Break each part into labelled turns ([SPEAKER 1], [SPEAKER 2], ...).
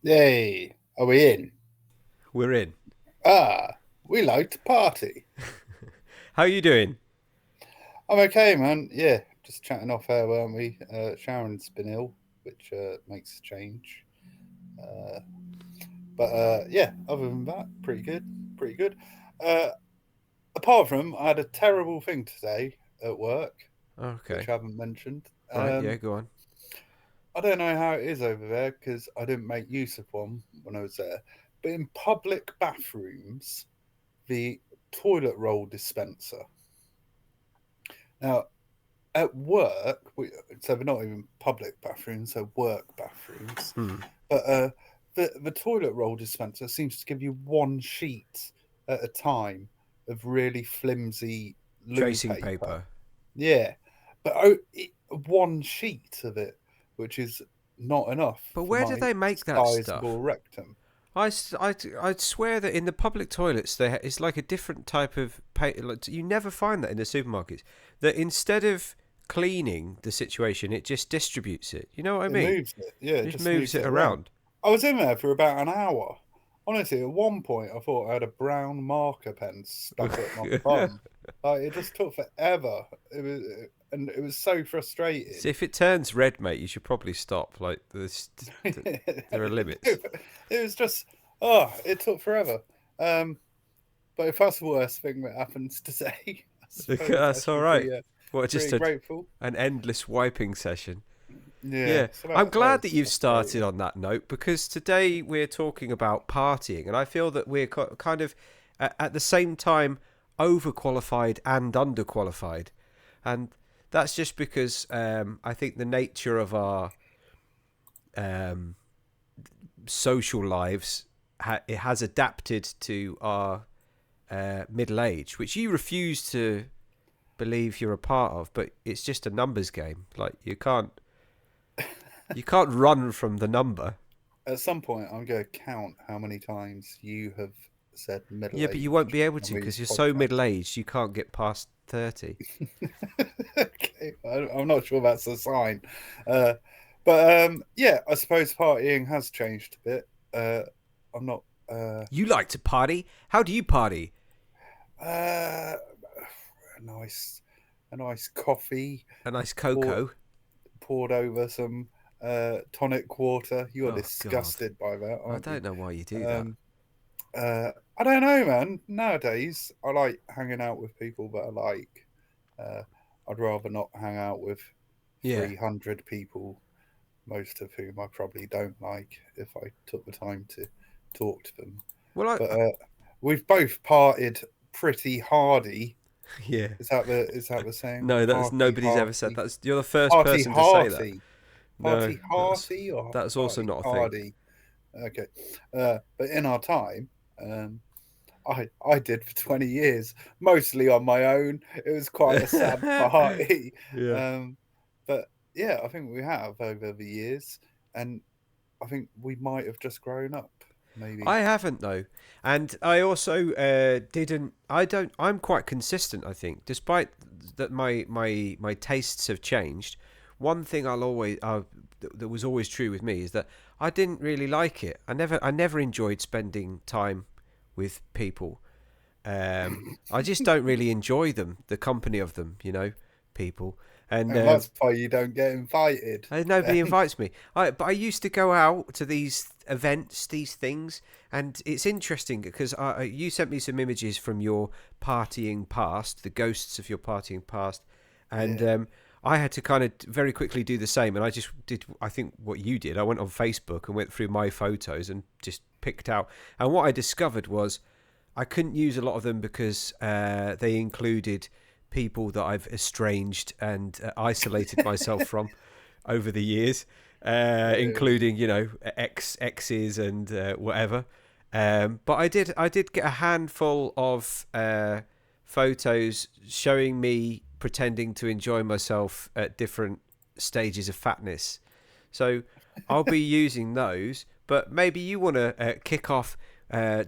[SPEAKER 1] Yay! Are we in?
[SPEAKER 2] We're in.
[SPEAKER 1] We like to party.
[SPEAKER 2] How are you doing?
[SPEAKER 1] I'm okay, man. Yeah, just chatting off air, weren't we? Sharon's been ill, which makes a change. Uh, but yeah, other than that, pretty good. Pretty good. Uh, Apart from, I had a terrible thing today at work, which
[SPEAKER 2] Okay.
[SPEAKER 1] I haven't mentioned.
[SPEAKER 2] Right, yeah, go on.
[SPEAKER 1] I don't know how it is over there because I didn't make use of one when I was there. But in public bathrooms, the toilet roll dispenser. Now, at work, so they're not even public bathrooms, they're work bathrooms.
[SPEAKER 2] Hmm.
[SPEAKER 1] But the toilet roll dispenser seems to give you one sheet at a time of really flimsy loo
[SPEAKER 2] Tracing
[SPEAKER 1] paper.
[SPEAKER 2] paper.
[SPEAKER 1] Yeah, but one sheet of it, which is not enough
[SPEAKER 2] But
[SPEAKER 1] for
[SPEAKER 2] where do
[SPEAKER 1] my
[SPEAKER 2] they make that
[SPEAKER 1] sizable
[SPEAKER 2] stuff?
[SPEAKER 1] rectum.
[SPEAKER 2] I'd swear that in the public toilets, it's like a different type of Like, you never find that in the supermarkets. That instead of cleaning the situation, it just distributes it. You know what I
[SPEAKER 1] It
[SPEAKER 2] mean?
[SPEAKER 1] moves it, yeah,
[SPEAKER 2] It
[SPEAKER 1] it
[SPEAKER 2] just
[SPEAKER 1] just
[SPEAKER 2] moves
[SPEAKER 1] moves
[SPEAKER 2] it
[SPEAKER 1] it around.
[SPEAKER 2] around.
[SPEAKER 1] I was in there for about an hour. Honestly, at one point, I thought I had a brown marker pen stuck up my bum. Like, it just took forever. And it was so
[SPEAKER 2] So
[SPEAKER 1] frustrating.
[SPEAKER 2] if it turns red, mate, you should probably stop. Like, there are limits.
[SPEAKER 1] It was just, it took forever. Um, but if that's the worst thing that happens today, I suppose I
[SPEAKER 2] That's all
[SPEAKER 1] should
[SPEAKER 2] right.
[SPEAKER 1] be
[SPEAKER 2] What, just
[SPEAKER 1] pretty grateful.
[SPEAKER 2] an endless wiping session?
[SPEAKER 1] Yeah,
[SPEAKER 2] Yeah,
[SPEAKER 1] so
[SPEAKER 2] I'm
[SPEAKER 1] that
[SPEAKER 2] glad that
[SPEAKER 1] was
[SPEAKER 2] you've started
[SPEAKER 1] frustrating.
[SPEAKER 2] on that note because today we're talking about partying, and I feel that we're kind of at the same time overqualified and underqualified, and that's just because I think the nature of our um, social lives it has adapted to our middle age, which you refuse to believe you're a part of, but it's just a numbers game. Like you can't run from the number.
[SPEAKER 1] At some point, I'm going to count how many times you have said middle
[SPEAKER 2] Yeah, but you won't
[SPEAKER 1] aged
[SPEAKER 2] be able
[SPEAKER 1] on
[SPEAKER 2] to
[SPEAKER 1] these
[SPEAKER 2] because you're so middle
[SPEAKER 1] podcasts.
[SPEAKER 2] aged you can't get past 30.
[SPEAKER 1] Okay, I'm not sure that's a sign. Uh, but yeah, I suppose partying has changed a bit. I'm not.
[SPEAKER 2] You like to party? How do you party?
[SPEAKER 1] A nice, a nice coffee
[SPEAKER 2] A nice
[SPEAKER 1] poured
[SPEAKER 2] cocoa.
[SPEAKER 1] poured over some tonic water. You're
[SPEAKER 2] Oh, God.
[SPEAKER 1] disgusted by that,
[SPEAKER 2] I
[SPEAKER 1] aren't you?
[SPEAKER 2] don't know why you do that.
[SPEAKER 1] Um, I don't know, man. Nowadays, I like hanging out with people that I like. Uh, I'd rather not hang out with
[SPEAKER 2] Yeah.
[SPEAKER 1] 300 people, most of whom I probably don't like, if I took the time to talk to them.
[SPEAKER 2] Well,
[SPEAKER 1] But we've both parted pretty hardy.
[SPEAKER 2] yeah.
[SPEAKER 1] Is that the saying?
[SPEAKER 2] No, that's
[SPEAKER 1] Hearty,
[SPEAKER 2] nobody's ever said
[SPEAKER 1] hearty,
[SPEAKER 2] that's. You're the first
[SPEAKER 1] hearty,
[SPEAKER 2] person to say that.
[SPEAKER 1] hearty,
[SPEAKER 2] No,
[SPEAKER 1] hearty, hearty, or
[SPEAKER 2] that's also
[SPEAKER 1] hearty,
[SPEAKER 2] not a thing.
[SPEAKER 1] hardy. Okay, but in our time, um, I did for 20 years, mostly on my own. It was quite a sad party.
[SPEAKER 2] Yeah.
[SPEAKER 1] Um, but yeah, I think we have over the years, and I think we might have just grown up, maybe.
[SPEAKER 2] I haven't though, and I also didn't. I don't. I'm quite consistent. I think, despite that, my tastes have changed. One thing that was always true with me is that I didn't really like it. I never enjoyed spending time with people. I just don't really enjoy them, the company of them. People, and
[SPEAKER 1] And that's why you don't get invited.
[SPEAKER 2] nobody
[SPEAKER 1] Then.
[SPEAKER 2] invites me. But I used to go out to these events, these things, and it's interesting because you sent me some images from your partying past, the ghosts of your partying past, and
[SPEAKER 1] Yeah.
[SPEAKER 2] I had to kind of very quickly do the same. And I just did, I think, what you did. I went on Facebook and went through my photos and just picked out. And what I discovered was I couldn't use a lot of them because they included people that I've estranged and isolated myself from over the years,
[SPEAKER 1] Yeah.
[SPEAKER 2] including exes and whatever. But I did get a handful of photos showing me pretending to enjoy myself at different stages of fatness. So I'll be using those. But maybe you want to kick off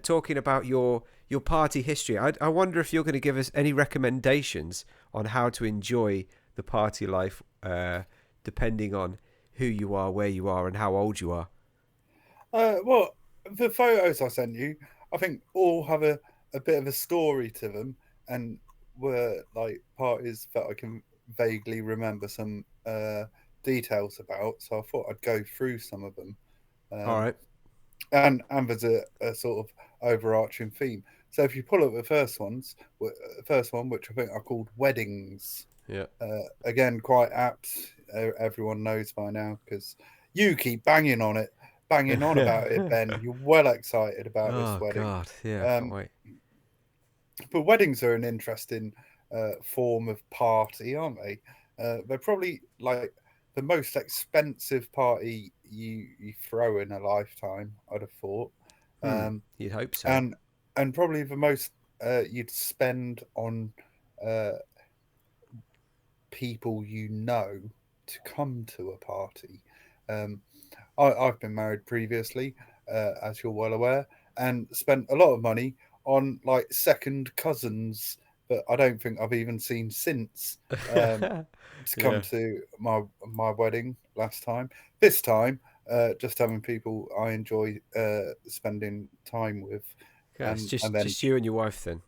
[SPEAKER 2] talking about your party history. I wonder if you're going to give us any recommendations on how to enjoy the party life, depending on who you are, where you are, and how old you are.
[SPEAKER 1] Well, the photos I sent you, I think all have a bit of a story to them, and were like parties that I can vaguely remember some details about. So I thought I'd go through some of them.
[SPEAKER 2] All
[SPEAKER 1] Um,
[SPEAKER 2] right.
[SPEAKER 1] and there's a sort of overarching theme. So if you pull up the first one, which I think are called weddings,
[SPEAKER 2] Yeah.
[SPEAKER 1] again quite apt. Everyone knows by now because you keep banging on about it, Ben. You're well excited about this
[SPEAKER 2] Oh
[SPEAKER 1] wedding.
[SPEAKER 2] God. Yeah, I can't
[SPEAKER 1] Um,
[SPEAKER 2] wait.
[SPEAKER 1] but weddings are an interesting form of party, aren't they? They're probably like the most expensive party you throw in a lifetime. I'd have thought,
[SPEAKER 2] Hmm.
[SPEAKER 1] um,
[SPEAKER 2] You'd hope so.
[SPEAKER 1] and and probably the most you'd spend on uh, people you know to come to a party. Um, I've been married previously, as you're well aware, and spent a lot of money on like second cousins that I don't think I've even seen since to come
[SPEAKER 2] Yeah.
[SPEAKER 1] to my wedding last time. This time, just having people I enjoy spending time with,
[SPEAKER 2] Yeah. It's
[SPEAKER 1] and then
[SPEAKER 2] just you and your wife then.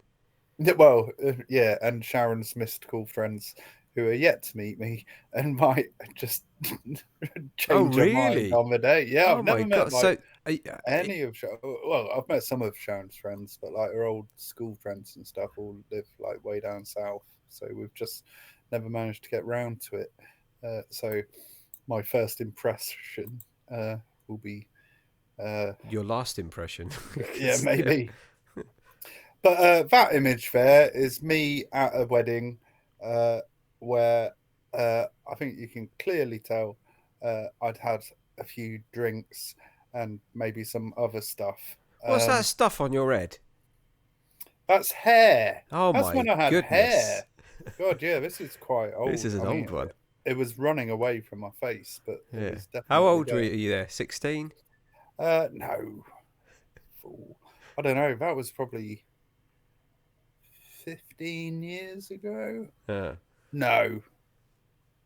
[SPEAKER 1] well, yeah, and Sharon's mystical friends who are yet to meet me and might just
[SPEAKER 2] Oh
[SPEAKER 1] change her mind
[SPEAKER 2] really?
[SPEAKER 1] on the day. Yeah,
[SPEAKER 2] Oh
[SPEAKER 1] I've
[SPEAKER 2] my
[SPEAKER 1] never met
[SPEAKER 2] God.
[SPEAKER 1] like
[SPEAKER 2] So.
[SPEAKER 1] any of well, I've met some of Sharon's friends, but like her old school friends and stuff all live like way down south. So we've just never managed to get round to it. So my first impression will be, uh,
[SPEAKER 2] Your last impression.
[SPEAKER 1] yeah,
[SPEAKER 2] 'Cause, yeah.
[SPEAKER 1] maybe. But that image there is me at a wedding uh, where I think you can clearly tell I'd had a few drinks and maybe some other stuff.
[SPEAKER 2] What's that stuff on your head?
[SPEAKER 1] That's hair.
[SPEAKER 2] Oh
[SPEAKER 1] That's
[SPEAKER 2] my
[SPEAKER 1] when I had
[SPEAKER 2] goodness.
[SPEAKER 1] hair. God, yeah, this is quite
[SPEAKER 2] This
[SPEAKER 1] old.
[SPEAKER 2] is an
[SPEAKER 1] I mean,
[SPEAKER 2] old one.
[SPEAKER 1] it was running away from my face, but it
[SPEAKER 2] Yeah.
[SPEAKER 1] was
[SPEAKER 2] How
[SPEAKER 1] definitely
[SPEAKER 2] old were
[SPEAKER 1] there.
[SPEAKER 2] you there? 16?
[SPEAKER 1] No, fool. I don't know. That was probably 15 years ago.
[SPEAKER 2] Yeah.
[SPEAKER 1] No,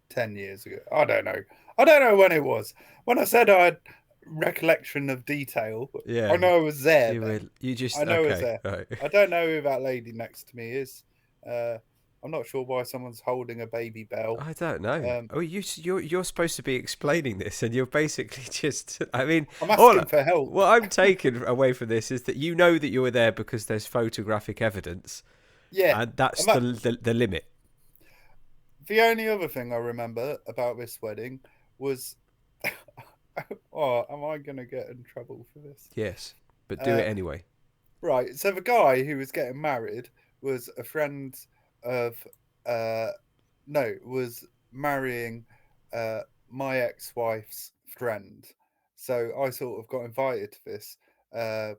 [SPEAKER 1] 10 years ago. I don't know. I don't know when it was. When I said I had recollection of detail, I
[SPEAKER 2] Yeah.
[SPEAKER 1] know I was there,
[SPEAKER 2] You were
[SPEAKER 1] Ben.
[SPEAKER 2] you
[SPEAKER 1] I
[SPEAKER 2] just
[SPEAKER 1] know I was
[SPEAKER 2] okay.
[SPEAKER 1] there.
[SPEAKER 2] Right.
[SPEAKER 1] I don't know who that lady next to me is. Uh, I'm not sure why someone's holding a baby bell.
[SPEAKER 2] I don't know.
[SPEAKER 1] Um,
[SPEAKER 2] Oh, you're supposed to be explaining this, and you're basically just. I mean,
[SPEAKER 1] I'm
[SPEAKER 2] all
[SPEAKER 1] asking for help.
[SPEAKER 2] what I'm taking away from this is that you know that you were there because there's photographic evidence,
[SPEAKER 1] Yeah.
[SPEAKER 2] and that's
[SPEAKER 1] And that,
[SPEAKER 2] the limit.
[SPEAKER 1] the only other thing I remember about this wedding was, oh, am I going to get in trouble for this?
[SPEAKER 2] Yes, but do it
[SPEAKER 1] Uh,
[SPEAKER 2] anyway.
[SPEAKER 1] Right. So the guy who was getting married was a friend of uh no, was marrying my ex-wife's friend. So I sort of got invited to this uh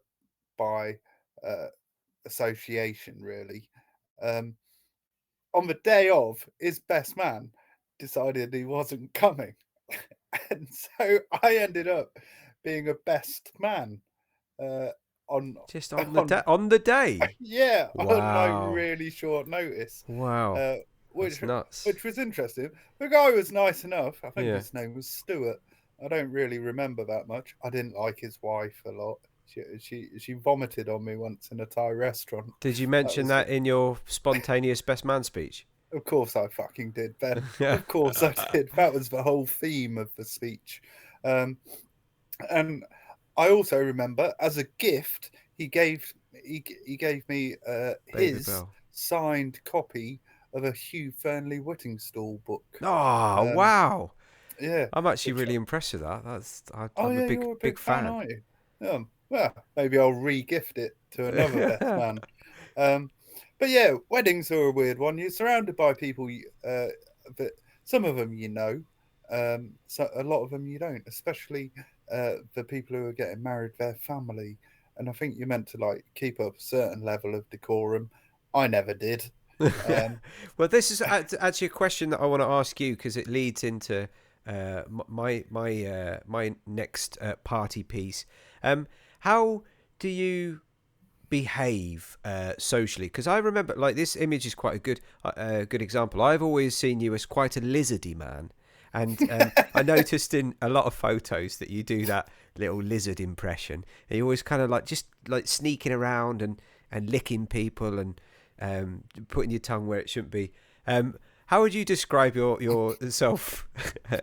[SPEAKER 1] by uh association really. Um on the day of, his best man decided he wasn't coming. And so I ended up being a best man uh on
[SPEAKER 2] Just on the
[SPEAKER 1] on
[SPEAKER 2] on the day.
[SPEAKER 1] yeah, on like
[SPEAKER 2] Wow.
[SPEAKER 1] really short notice,
[SPEAKER 2] Wow.
[SPEAKER 1] uh,
[SPEAKER 2] That's
[SPEAKER 1] which
[SPEAKER 2] nuts.
[SPEAKER 1] which was interesting. The guy was nice enough. I think
[SPEAKER 2] Yeah.
[SPEAKER 1] his name was Stuart. I don't really remember that much. I didn't like his wife a lot. She vomited on me once in a Thai restaurant.
[SPEAKER 2] Did you
[SPEAKER 1] That
[SPEAKER 2] mention
[SPEAKER 1] was,
[SPEAKER 2] that in your spontaneous best man speech?
[SPEAKER 1] of course, I fucking did, Ben.
[SPEAKER 2] Yeah.
[SPEAKER 1] Of course, I did. That was the whole theme of the speech. Um, and I also remember as a gift he gave me
[SPEAKER 2] Baby
[SPEAKER 1] his
[SPEAKER 2] Bell.
[SPEAKER 1] signed copy of a Hugh Fernley Whittingstall book.
[SPEAKER 2] Oh,
[SPEAKER 1] Um,
[SPEAKER 2] wow.
[SPEAKER 1] yeah,
[SPEAKER 2] I'm actually
[SPEAKER 1] which
[SPEAKER 2] really impressed with that.
[SPEAKER 1] oh
[SPEAKER 2] I'm a
[SPEAKER 1] yeah,
[SPEAKER 2] big
[SPEAKER 1] you're a
[SPEAKER 2] big
[SPEAKER 1] big fan,
[SPEAKER 2] fan.
[SPEAKER 1] aren't you? Well, maybe I'll re-gift it to another best man. Um, but yeah, weddings are a weird one. You're surrounded by people that some of them you know, so a lot of them you don't, especially the people who are getting married, their family. And I think you're meant to like keep up a certain level of decorum. I never did. Um,
[SPEAKER 2] Well, this is actually a question that I want to ask you because it leads into my next party piece. How do you behave socially? Because I remember, like, this image is quite a good example. I've always seen you as quite a lizardy man, And I noticed in a lot of photos that you do that little lizard impression. And you always kind of like just like sneaking around and licking people and putting your tongue where it shouldn't be. How would you describe yourself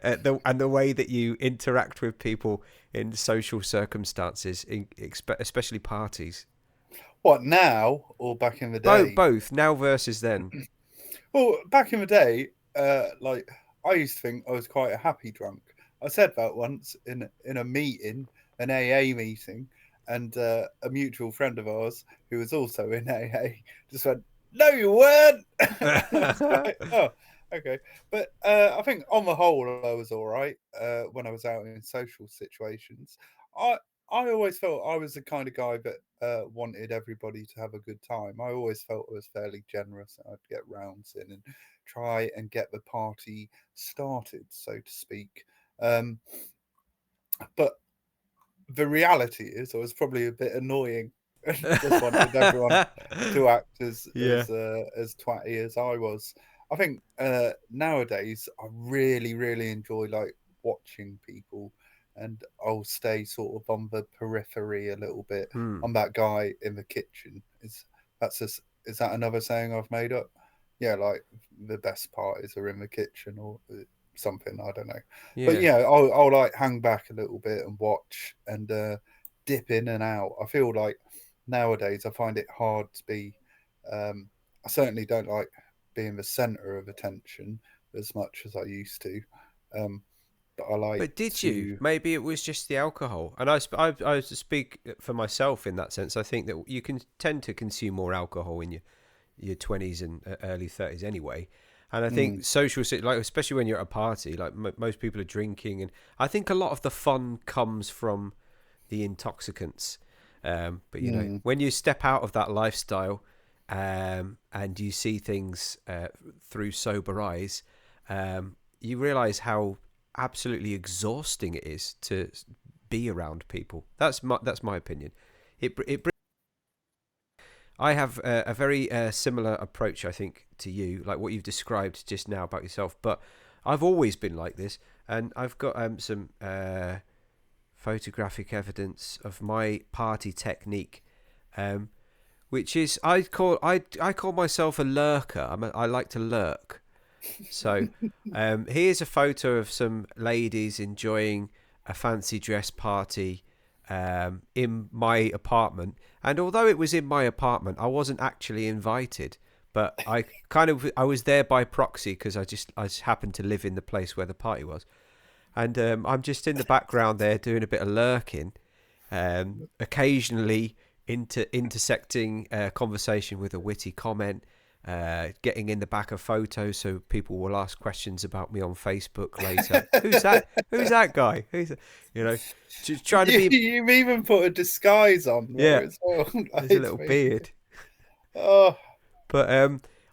[SPEAKER 2] and the way that you interact with people in social circumstances, especially parties?
[SPEAKER 1] What, now or back in the
[SPEAKER 2] Both,
[SPEAKER 1] day?
[SPEAKER 2] both now versus then.
[SPEAKER 1] Well, back in the day, like I used to think I was quite a happy drunk. I said that once in a meeting, an AA meeting, and a mutual friend of ours who was also in AA just went, "No, you weren't." And I was like, "Oh, okay." But I think on the whole, I was all right when I was out in social situations. I I always felt I was the kind of guy that wanted everybody to have a good time. I always felt I was fairly generous. I'd get rounds in and try and get the party started, so to speak. Um, but the reality is, I was probably a bit annoying and just wanted everyone to act
[SPEAKER 2] Yeah.
[SPEAKER 1] as twatty as I was. I think nowadays I really enjoy like watching people, and I'll stay sort of on the periphery a little bit.
[SPEAKER 2] Hmm.
[SPEAKER 1] I'm that guy in the kitchen. Is that another saying I've made up? Yeah, like the best parties are in the kitchen or something. I don't know, but
[SPEAKER 2] Yeah.
[SPEAKER 1] yeah, I'll like hang back a little bit and watch and dip in and out. I feel like nowadays I find it hard to be. I certainly don't like being the center of attention as much as I used to, but I like
[SPEAKER 2] But did you?
[SPEAKER 1] to.
[SPEAKER 2] Maybe it was just the alcohol. And I speak for myself in that sense. I think that you can tend to consume more alcohol in your 20s and early 30s anyway. And I think
[SPEAKER 1] Mm,
[SPEAKER 2] like especially when you're at a party, like most people are drinking, and I think a lot of the fun comes from the intoxicants. But
[SPEAKER 1] mm.
[SPEAKER 2] when you step out of that lifestyle, and you see things through sober eyes, you realize how absolutely exhausting it is to be around people. That's my opinion. It I have a very similar approach, I think, to you, like what you've described just now about yourself. But I've always been like this, and I've got some photographic evidence of my party technique, um, which is I call myself a lurker. I like to lurk. So here's a photo of some ladies enjoying a fancy dress party in my apartment. And although it was in my apartment, I wasn't actually invited. But I was there by proxy because I just happened to live in the place where the party was. And I'm just in the background there doing a bit of lurking, occasionally intersecting conversation with a witty comment, getting in the back of photos so people will ask questions about me on Facebook later. Who's that? Who's that guy? You know, just trying to be.
[SPEAKER 1] You've even put a disguise on
[SPEAKER 2] Yeah,
[SPEAKER 1] there as well.
[SPEAKER 2] there's a
[SPEAKER 1] It's
[SPEAKER 2] little
[SPEAKER 1] me.
[SPEAKER 2] beard,
[SPEAKER 1] Oh,
[SPEAKER 2] but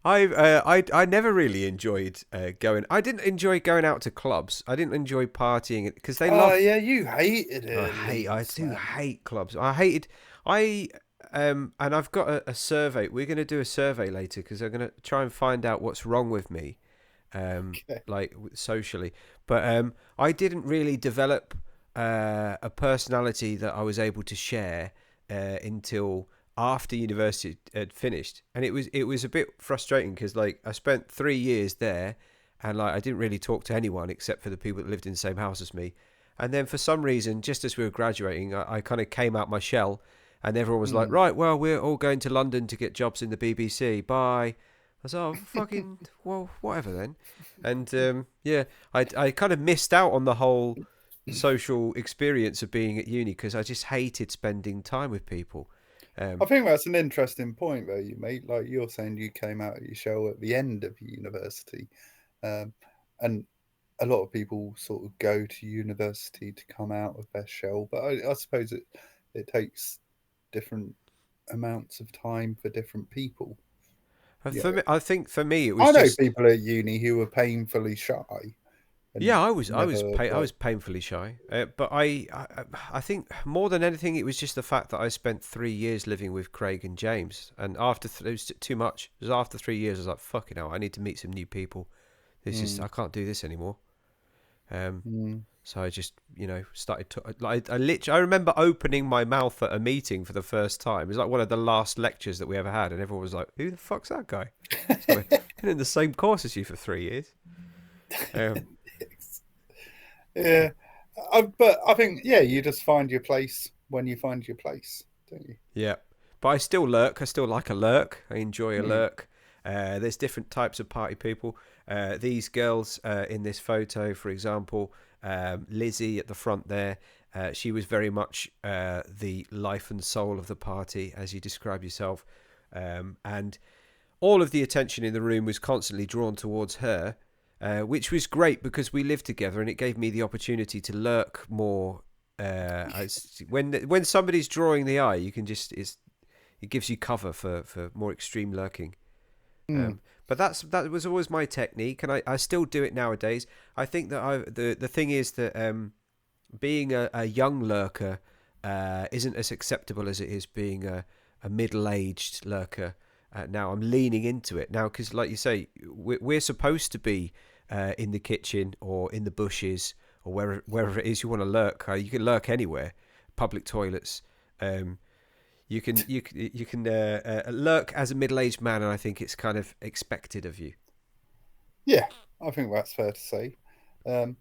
[SPEAKER 2] I never really enjoyed going. I didn't enjoy going out to clubs. I didn't enjoy partying because they
[SPEAKER 1] oh
[SPEAKER 2] love.
[SPEAKER 1] yeah, you hated
[SPEAKER 2] I
[SPEAKER 1] Leeds,
[SPEAKER 2] do
[SPEAKER 1] man.
[SPEAKER 2] hate clubs. I and I've got a survey. We're going to do a survey later because I'm going to try and find out what's wrong with me,
[SPEAKER 1] Okay.
[SPEAKER 2] like socially. But I didn't really develop a personality that I was able to share until after university had finished, and it was a bit frustrating because like I spent 3 years there, and like I didn't really talk to anyone except for the people that lived in the same house as me. And then for some reason, just as we were graduating, I kind of came out my shell, and everyone was like,
[SPEAKER 1] Hmm.
[SPEAKER 2] "Right, well, we're all going to London to get jobs in the BBC. Bye." I was like, "Oh, fucking well, whatever then." And yeah, I kind of missed out on the whole social experience of being at uni because I just hated spending time with people.
[SPEAKER 1] I
[SPEAKER 2] Um,
[SPEAKER 1] think that's an interesting point though you made. Like you're saying, you came out of your shell at the end of university, um, and a lot of people sort of go to university to come out of their shell. But I suppose it takes different amounts of time for different people.
[SPEAKER 2] for
[SPEAKER 1] Yeah,
[SPEAKER 2] me, I think for me it was
[SPEAKER 1] I know
[SPEAKER 2] just
[SPEAKER 1] people at uni who were painfully shy
[SPEAKER 2] yeah,
[SPEAKER 1] and
[SPEAKER 2] I was
[SPEAKER 1] never
[SPEAKER 2] I
[SPEAKER 1] like.
[SPEAKER 2] was painfully shy, but I think more than anything it was just the fact that I spent 3 years living with Craig and James, and after it was too much. It was after 3 years I was like, fucking hell, I need to meet some new people. This is
[SPEAKER 1] Hmm.
[SPEAKER 2] I can't do this anymore.
[SPEAKER 1] Mm.
[SPEAKER 2] So I just, started to like I literally I remember opening my mouth at a meeting for the first time. It was like one of the last lectures that we ever had, and everyone was like, "Who the fuck's that guy?" So I've been in the same course as you for 3 years. Um,
[SPEAKER 1] Yeah, but I think yeah, you just find your place when you find your place, don't you?
[SPEAKER 2] yeah, but I still lurk. I still like a lurk. I enjoy a
[SPEAKER 1] Mm.
[SPEAKER 2] lurk. There's different types of party people. These girls in this photo, for example, Lizzie at the front there, she was very much the life and soul of the party, as you describe yourself. And all of the attention in the room was constantly drawn towards her, which was great because we lived together and it gave me the opportunity to lurk more. When somebody's drawing the eye, you can just it gives you cover for more extreme lurking.
[SPEAKER 1] Mm.
[SPEAKER 2] But that was always my technique, and I still do it nowadays. I think that the thing is that being a young lurker isn't as acceptable as it is being a middle-aged lurker. Now I'm leaning into it now because, like you say, we're supposed to be in the kitchen or in the bushes or wherever it is you want to lurk. You can lurk anywhere, public toilets. Um, you can lurk as a middle-aged man, and I think it's kind of expected of you.
[SPEAKER 1] Yeah, I think that's fair to say. Um,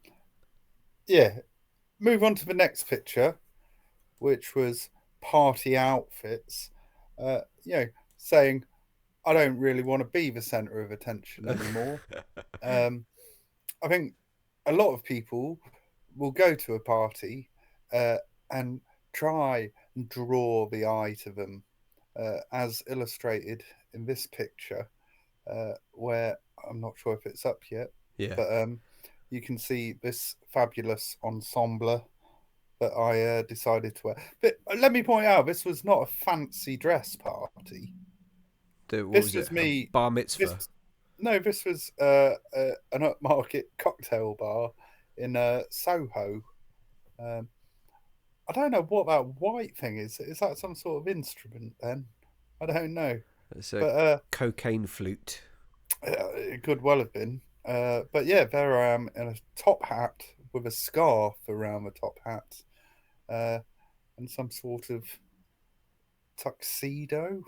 [SPEAKER 1] yeah, move on to the next picture, which was party outfits. You know, saying I don't really want to be the center of attention anymore. Um, I think a lot of people will go to a party uh, and try and draw the eye to them, as illustrated in this picture, where I'm not sure if it's up yet,
[SPEAKER 2] Yeah.
[SPEAKER 1] but you can see this fabulous ensemble that I decided to wear. But let me point out, this was not a fancy dress party.
[SPEAKER 2] What
[SPEAKER 1] This
[SPEAKER 2] was it?
[SPEAKER 1] was
[SPEAKER 2] A
[SPEAKER 1] me.
[SPEAKER 2] bar
[SPEAKER 1] This
[SPEAKER 2] mitzvah.
[SPEAKER 1] no, this was an upmarket cocktail bar in Soho. Um, I don't know what that white thing is. Is that some sort of instrument? Then I don't know,
[SPEAKER 2] It's a
[SPEAKER 1] but
[SPEAKER 2] cocaine flute.
[SPEAKER 1] it could well have been. But yeah, there I am in a top hat with a scarf around the top hat, uh, and some sort of tuxedo,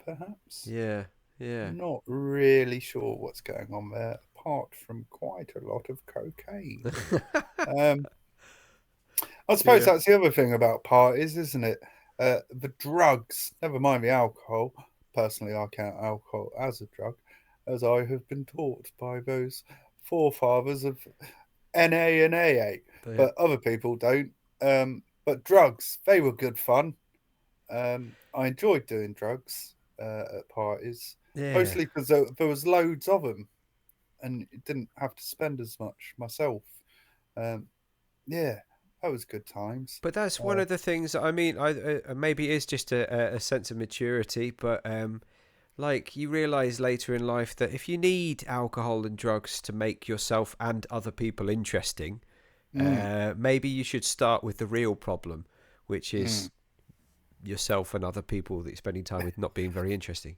[SPEAKER 1] perhaps.
[SPEAKER 2] Yeah, yeah,
[SPEAKER 1] Not really sure what's going on there, apart from quite a lot of cocaine. Um, I suppose
[SPEAKER 2] yeah,
[SPEAKER 1] that's the other thing about parties, isn't it? The drugs, never mind the alcohol. Personally, I count alcohol as a drug, as I have been taught by those forefathers of NA and AA.
[SPEAKER 2] yeah,
[SPEAKER 1] But other people don't. But drugs, they were good fun. I enjoyed doing drugs at parties,
[SPEAKER 2] yeah.
[SPEAKER 1] mostly because there was loads of them, and you didn't have to spend as much myself. Um, yeah, that was good times.
[SPEAKER 2] But that's one
[SPEAKER 1] Uh,
[SPEAKER 2] of the things that I mean. Maybe it is just a sense of maturity, but like you realize later in life that if you need alcohol and drugs to make yourself and other people interesting,
[SPEAKER 1] mm,
[SPEAKER 2] maybe you should start with the real problem, which
[SPEAKER 1] mm.
[SPEAKER 2] is yourself and other people that you're spending time with not being very interesting.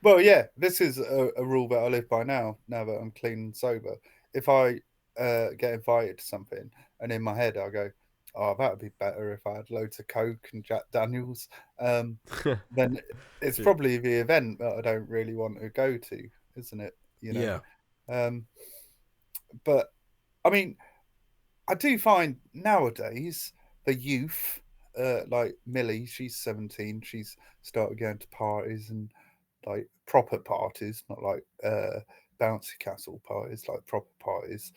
[SPEAKER 1] Well, yeah, this is a rule that I live by now. Now that I'm clean and sober, if I get invited to something, and in my head I go, "Oh, that would be better if I had loads of Coke and Jack Daniels," um, then it's probably the event that I don't really want to go to, isn't it? You know,
[SPEAKER 2] Yeah.
[SPEAKER 1] um, but I mean, I do find nowadays the youth, like Millie, she's 17, she's started going to parties and like proper parties, not like bouncy castle parties, like proper parties,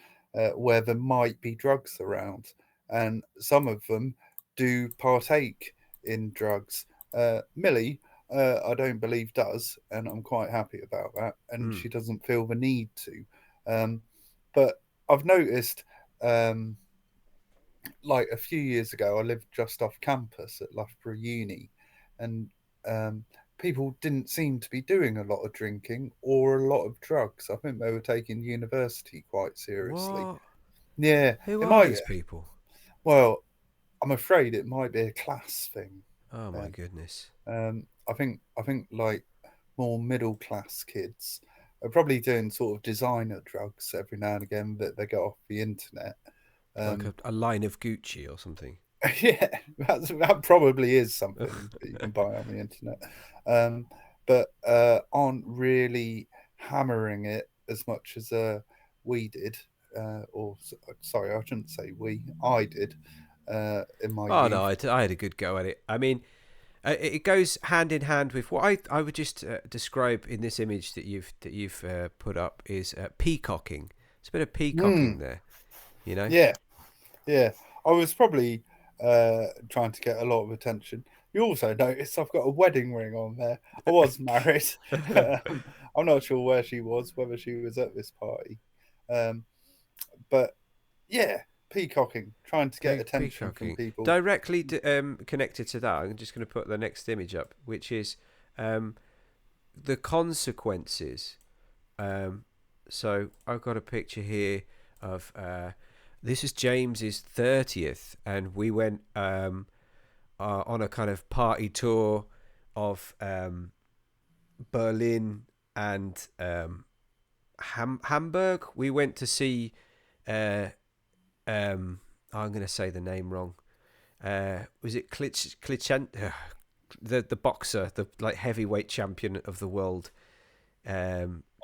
[SPEAKER 1] where there might be drugs around, and some of them do partake in drugs. Millie, I don't believe does, and I'm quite happy about that, and
[SPEAKER 2] Mm.
[SPEAKER 1] she doesn't feel the need to. Um, but I've noticed. Um, like a few years ago, I lived just off campus at Loughborough Uni, and people didn't seem to be doing a lot of drinking or a lot of drugs. I think they were taking university quite seriously.
[SPEAKER 2] What?
[SPEAKER 1] Yeah,
[SPEAKER 2] Who
[SPEAKER 1] it
[SPEAKER 2] are
[SPEAKER 1] might.
[SPEAKER 2] these people?
[SPEAKER 1] Well, I'm afraid it might be a class thing.
[SPEAKER 2] Oh my
[SPEAKER 1] Then
[SPEAKER 2] goodness.
[SPEAKER 1] I think like more middle class kids are probably doing sort of designer drugs every now and again that they get off the internet.
[SPEAKER 2] Like a line of Gucci or something.
[SPEAKER 1] Yeah, that probably is something that you can buy on the internet, um, but aren't really hammering it as much as we did. Or sorry, I shouldn't say we. I did in my
[SPEAKER 2] Oh no,
[SPEAKER 1] youth.
[SPEAKER 2] I had a good go at it. I mean, it goes hand in hand with what I would just describe in this image that you've put up is peacocking. It's a bit of peacocking
[SPEAKER 1] Mm,
[SPEAKER 2] there, you know.
[SPEAKER 1] yeah, yeah. I was probably trying to get a lot of attention. You also noticed I've got a wedding ring on there. I was married. I'm not sure where she was, whether she was at this party. Um, but yeah, peacocking, trying to get attention from
[SPEAKER 2] Peacocking
[SPEAKER 1] people.
[SPEAKER 2] directly connected to that. I'm just going to put the next image up, which is um, the consequences. Um, so I've got a picture here of this is James's 30th, and we went on a kind of party tour of Berlin and Hamburg. We went to see. Uh, I'm going to say the name wrong. Was it Klitschent? The boxer, the like heavyweight champion of the world.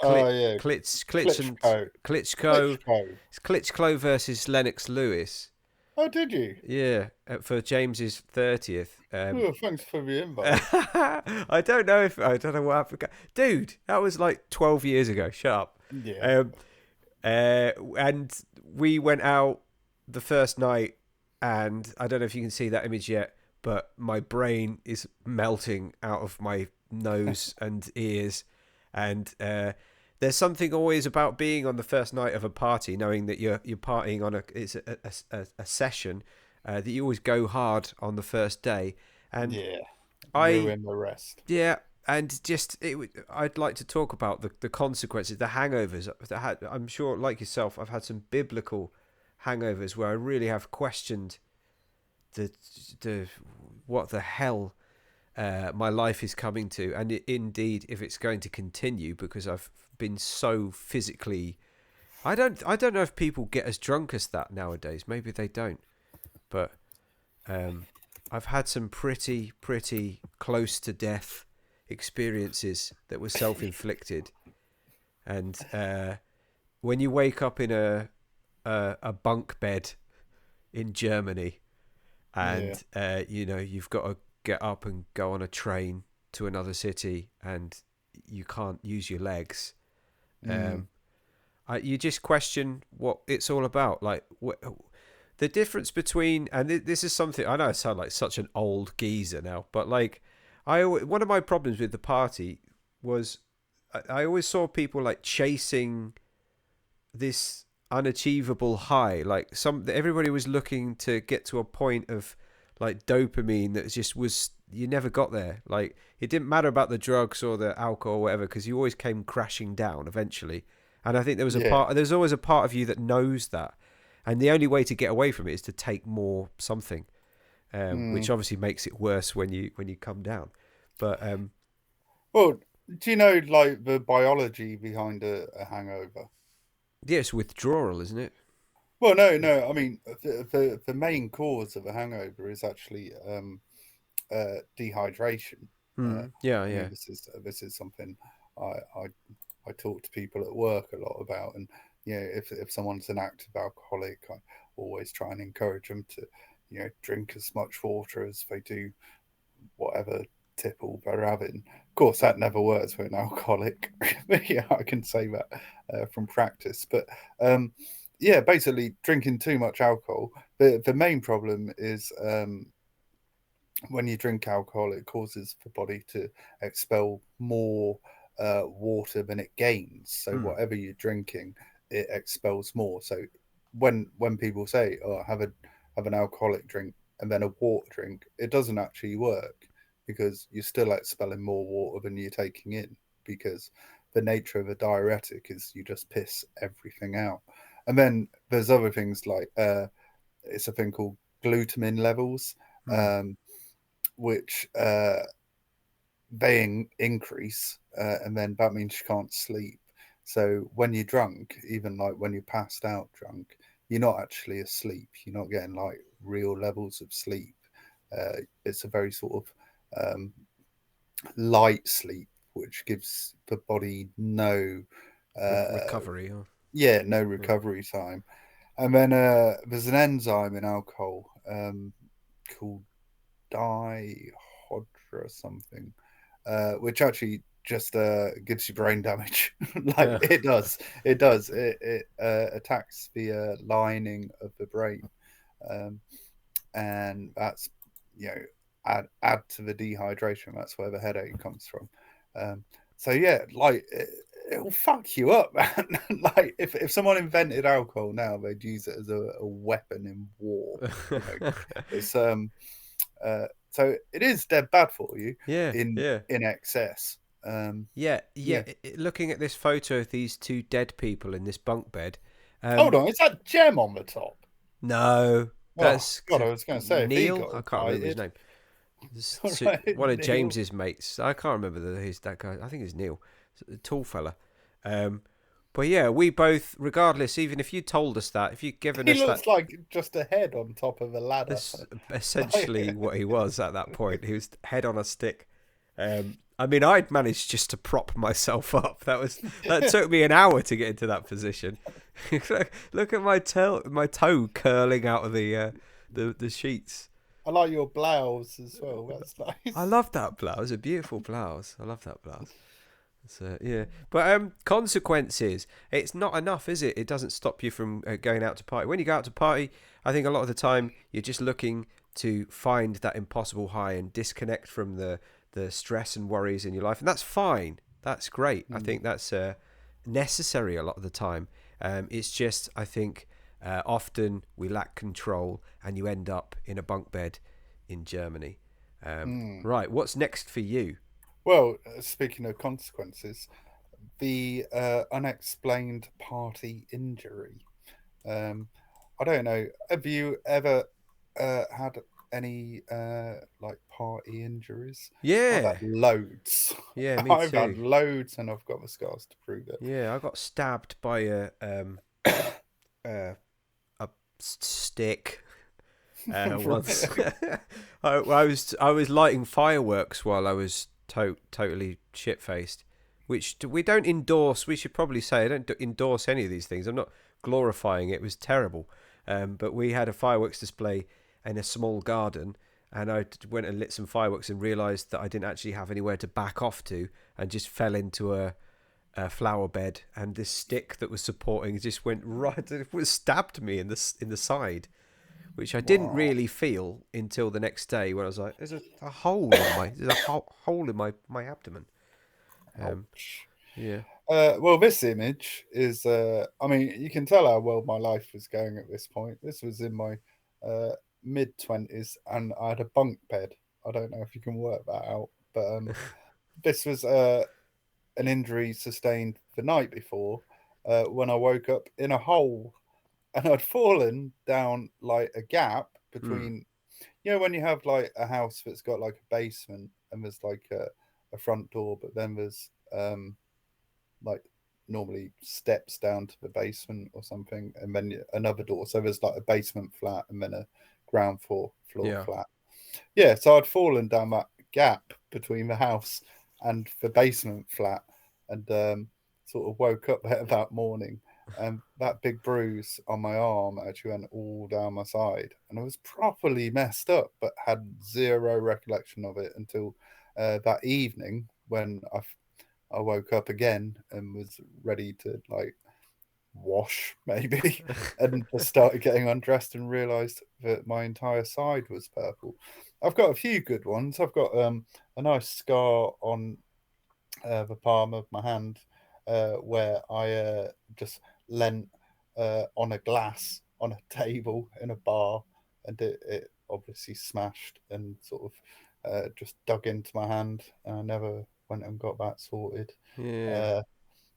[SPEAKER 1] Oh yeah, Klitschko.
[SPEAKER 2] Klitschko.
[SPEAKER 1] Klitschko.
[SPEAKER 2] It's Klitschko versus Lennox Lewis.
[SPEAKER 1] Oh, did you?
[SPEAKER 2] Yeah, for James's 30th.
[SPEAKER 1] Oh, thanks for the invite.
[SPEAKER 2] I don't know what happened. Dude, that was like 12 years ago. Shut up.
[SPEAKER 1] Yeah.
[SPEAKER 2] Um, and we went out the first night, and I don't know if you can see that image yet, but my brain is melting out of my nose and ears, and there's something always about being on the first night of a party, knowing that you're partying on a session, that you always go hard on the first day, and
[SPEAKER 1] Yeah.
[SPEAKER 2] I
[SPEAKER 1] Ruin the rest.
[SPEAKER 2] yeah, and just I'd like to talk about the consequences, the hangovers. I'm sure, like yourself, I've had some biblical hangovers where I really have questioned the the what the hell my life is coming to, and indeed if it's going to continue, because I've been so physically. I don't know if people get as drunk as that nowadays. Maybe they don't, but um, I've had some pretty close to death experiences that were self-inflicted, and when you wake up in a bunk bed in Germany,
[SPEAKER 1] Yeah.
[SPEAKER 2] and you've got to get up and go on a train to another city, and you can't use your legs.
[SPEAKER 1] Mm.
[SPEAKER 2] Um, you just question what it's all about. Like the difference between, and this is something I know I sound like such an old geezer now, but like one of my problems with the party was I always saw people like chasing this unachievable high. Like everybody was looking to get to a point of like dopamine that just was you never got there. Like it didn't matter about the drugs or the alcohol or whatever, because you always came crashing down eventually. And I think
[SPEAKER 1] Yeah.
[SPEAKER 2] there's always a part of you that knows that, and the only way to get away from it is to take more something, which
[SPEAKER 1] Mm.
[SPEAKER 2] obviously makes it worse when you come down. But
[SPEAKER 1] Well, do you know like the biology behind a hangover?
[SPEAKER 2] yeah, it's withdrawal, isn't it?
[SPEAKER 1] Well, no, no. I mean, the main cause of a hangover is actually dehydration.
[SPEAKER 2] Mm, yeah,
[SPEAKER 1] I mean,
[SPEAKER 2] yeah.
[SPEAKER 1] this is something I, I I talk to people at work a lot about, and if someone's an active alcoholic, I always try and encourage them to drink as much water as they do whatever tipple they're having. Of course, that never works for an alcoholic. Yeah, I can say that from practice. But yeah, basically, drinking too much alcohol. The main problem is when you drink alcohol, it causes the body to expel more water than it gains. So
[SPEAKER 2] Mm,
[SPEAKER 1] whatever you're drinking, it expels more. So when people say, "Oh, have an alcoholic drink and then a water drink," it doesn't actually work because you're still expelling more water than you're taking in, because the nature of a diuretic is you just piss everything out. And then there's other things like it's a thing called glutamine levels.
[SPEAKER 2] mm,
[SPEAKER 1] Um, which they increase, and then that means you can't sleep. So when you're drunk, even like when you're passed out drunk, you're not actually asleep. You're not getting like real levels of sleep. It's a very sort of light sleep, which gives the body no, uh,
[SPEAKER 2] Recovery. Or,
[SPEAKER 1] yeah, no
[SPEAKER 2] yeah.
[SPEAKER 1] recovery time. And then there's an enzyme in alcohol called dihydra something, which actually just gives you brain damage. Like
[SPEAKER 2] Yeah.
[SPEAKER 1] it does. It attacks the lining of the brain, um, and that's you know add to the dehydration. That's where the headache comes from. Um, so yeah, like it'll fuck you up, man. Like if someone invented alcohol now, they'd use it as a weapon in war. You know, it's so it is dead bad for you
[SPEAKER 2] Yeah, yeah.
[SPEAKER 1] in excess.
[SPEAKER 2] Yeah, yeah.
[SPEAKER 1] Yeah.
[SPEAKER 2] Looking at this photo of these two dead people in this bunk bed,
[SPEAKER 1] Hold
[SPEAKER 2] um,
[SPEAKER 1] on, is that Gem on the top?
[SPEAKER 2] no,
[SPEAKER 1] Oh
[SPEAKER 2] that's
[SPEAKER 1] God, I was going to say if he
[SPEAKER 2] Neil.
[SPEAKER 1] got
[SPEAKER 2] I can't remember his
[SPEAKER 1] invited,
[SPEAKER 2] name.
[SPEAKER 1] all right,
[SPEAKER 2] One of
[SPEAKER 1] Neil.
[SPEAKER 2] James's mates. I can't remember who's that guy. I think it's Neil, a tall fella. Um, but yeah, we both, regardless, even if you told us that, if you'd given
[SPEAKER 1] He
[SPEAKER 2] us that,
[SPEAKER 1] looks like just a head on top of a ladder.
[SPEAKER 2] that's
[SPEAKER 1] Like,
[SPEAKER 2] essentially what he was at that point. He was head on a stick. I mean, I'd managed just to prop myself up. That took me an hour to get into that position. Look at my toe curling out of the sheets.
[SPEAKER 1] I like your blouse as well. That's
[SPEAKER 2] I
[SPEAKER 1] nice.
[SPEAKER 2] love that blouse. A beautiful blouse. I love that blouse. So yeah, but consequences. It's not enough, is it? It doesn't stop you from going out to party. When you go out to party, I think a lot of the time you're just looking to find that impossible high and disconnect from the stress and worries in your life, and that's fine. That's great. I
[SPEAKER 1] Mm,
[SPEAKER 2] think that's necessary a lot of the time. It's just I think often we lack control, and you end up in a bunk bed in Germany.
[SPEAKER 1] mm.
[SPEAKER 2] Right, what's next for you?
[SPEAKER 1] Well, speaking of consequences, the unexplained party injury. Um, I don't know. Have you ever had any like party injuries? I've had
[SPEAKER 2] Yeah,
[SPEAKER 1] loads.
[SPEAKER 2] yeah, me
[SPEAKER 1] I've had
[SPEAKER 2] too.
[SPEAKER 1] loads, and I've got the scars to prove it.
[SPEAKER 2] Yeah, I got stabbed by uh, a stick once.
[SPEAKER 1] Right.
[SPEAKER 2] I was lighting fireworks while I was totally shit faced, which we don't endorse. We should probably say I don't endorse any of these things. I'm not glorifying it. It was terrible, but we had a fireworks display in a small garden. And I went and lit some fireworks and realised that I didn't actually have anywhere to back off to, and just fell into a flower bed, and this stick that was supporting just went right. It was stabbed me in the side, which I didn't
[SPEAKER 1] Wow.
[SPEAKER 2] really feel until the next day when I was like, "There's a hole in my there's a hole in my abdomen." Um,
[SPEAKER 1] Ouch.
[SPEAKER 2] yeah,
[SPEAKER 1] Well, this image is, I mean, you can tell how well my life was going at this point. This was in my uh, mid 20s and I had a bunk bed. I don't know if you can work that out, but this was an injury sustained the night before when I woke up in a hole and I'd fallen down like a gap
[SPEAKER 2] mm,
[SPEAKER 1] between, you know, when you have like a house that's got like a basement and there's like a front door, but then there's like normally steps down to the basement or something, and then another door. So there's like a basement flat and then a ground floor
[SPEAKER 2] yeah,
[SPEAKER 1] flat. Yeah, so I'd fallen down that gap between the house and the basement flat, and sort of woke up there that morning, and that big bruise on my arm actually went all down my side, and I was properly messed up, but had zero recollection of it until that evening when I woke up again and was ready to like wash maybe and just started getting undressed and realized that my entire side was purple. I've got a few good ones. I've got a nice scar on the palm of my hand where I just leant on a glass on a table in a bar, and it obviously smashed and sort of just dug into my hand. I never went and got that sorted.
[SPEAKER 2] yeah,
[SPEAKER 1] Uh,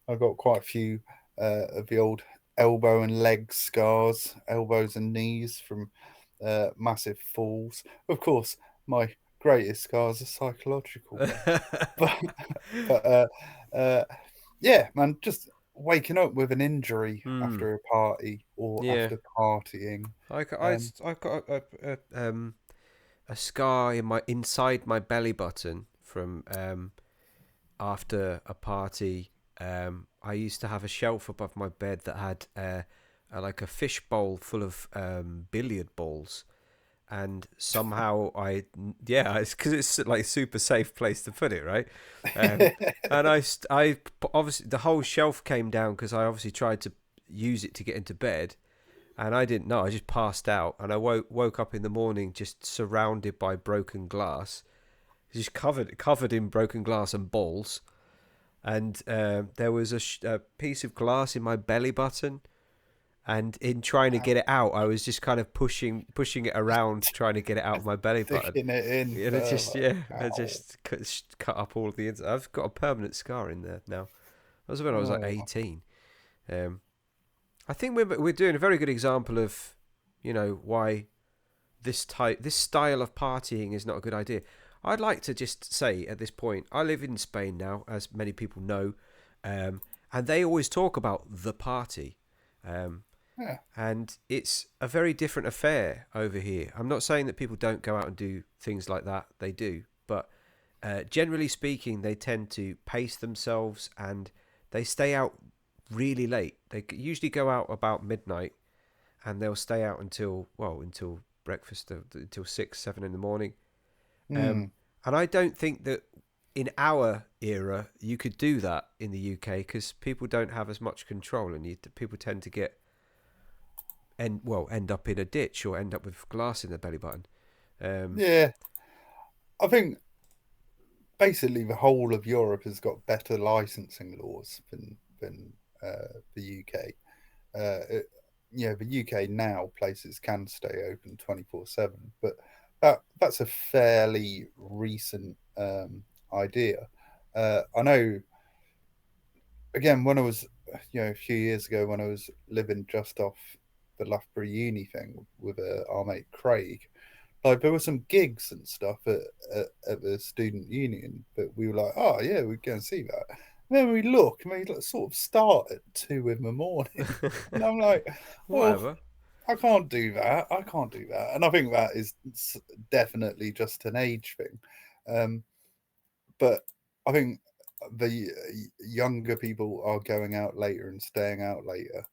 [SPEAKER 1] I've got quite a few of the old elbow and leg scars, elbows and knees from massive falls. Of course, my greatest scars are psychological ones. But, but yeah, man, just waking up with an injury
[SPEAKER 2] Hmm.
[SPEAKER 1] after a party or
[SPEAKER 2] Yeah.
[SPEAKER 1] after partying. Um,
[SPEAKER 2] I got a scar in my inside my belly button from after a party. I used to have a shelf above my bed that had like a fish bowl full of billiard balls, and somehow yeah, it's because it's like super safe place to put it, right? Um, and I obviously the whole shelf came down because I obviously tried to use it to get into bed, and I didn't know. I just passed out, and I woke up in the morning just surrounded by broken glass, just covered in broken glass and balls. And there was a piece of glass in my belly button, and in trying to get it out, I was just kind of pushing it around, trying to get it out of my belly button.
[SPEAKER 1] Sticking it in
[SPEAKER 2] And it just
[SPEAKER 1] further.
[SPEAKER 2] yeah, I
[SPEAKER 1] Ow.
[SPEAKER 2] just cut up all of the inside. I've got a permanent scar in there now. That was when I was like
[SPEAKER 1] Oh,
[SPEAKER 2] 18. Um, I think we're doing a very good example of, why this style of partying is not a good idea. I'd like to just say at this point, I live in Spain now, as many people know, and they always talk about the party, um,
[SPEAKER 1] yeah.
[SPEAKER 2] and it's a very different affair over here. I'm not saying that people don't go out and do things like that; they do, but generally speaking, they tend to pace themselves and they stay out really late. They usually go out about midnight and they'll stay out until breakfast, until 6, 7 in the morning. Um,
[SPEAKER 1] Hmm.
[SPEAKER 2] and I don't think that in our era you could do that in the UK because people don't have as much control, and people tend to end up in a ditch or end up with glass in their belly button. Um,
[SPEAKER 1] Yeah. I think basically the whole of Europe has got better licensing laws than the UK. It, yeah, the UK now places can stay open 24/7, but that's a fairly recent idea. I know. Again, when I was, a few years ago, when I was living just off the Loughborough Uni thing with our mate Craig, like there were some gigs and stuff at the student union, but we were like, oh yeah, we're going to see that. And then we look, and we like, sort of start at 2 in the morning, and I'm like, well,
[SPEAKER 2] whatever.
[SPEAKER 1] I can't do that. I can't do that. And I think that is definitely just an age thing. Um, but I think the younger people are going out later and staying out later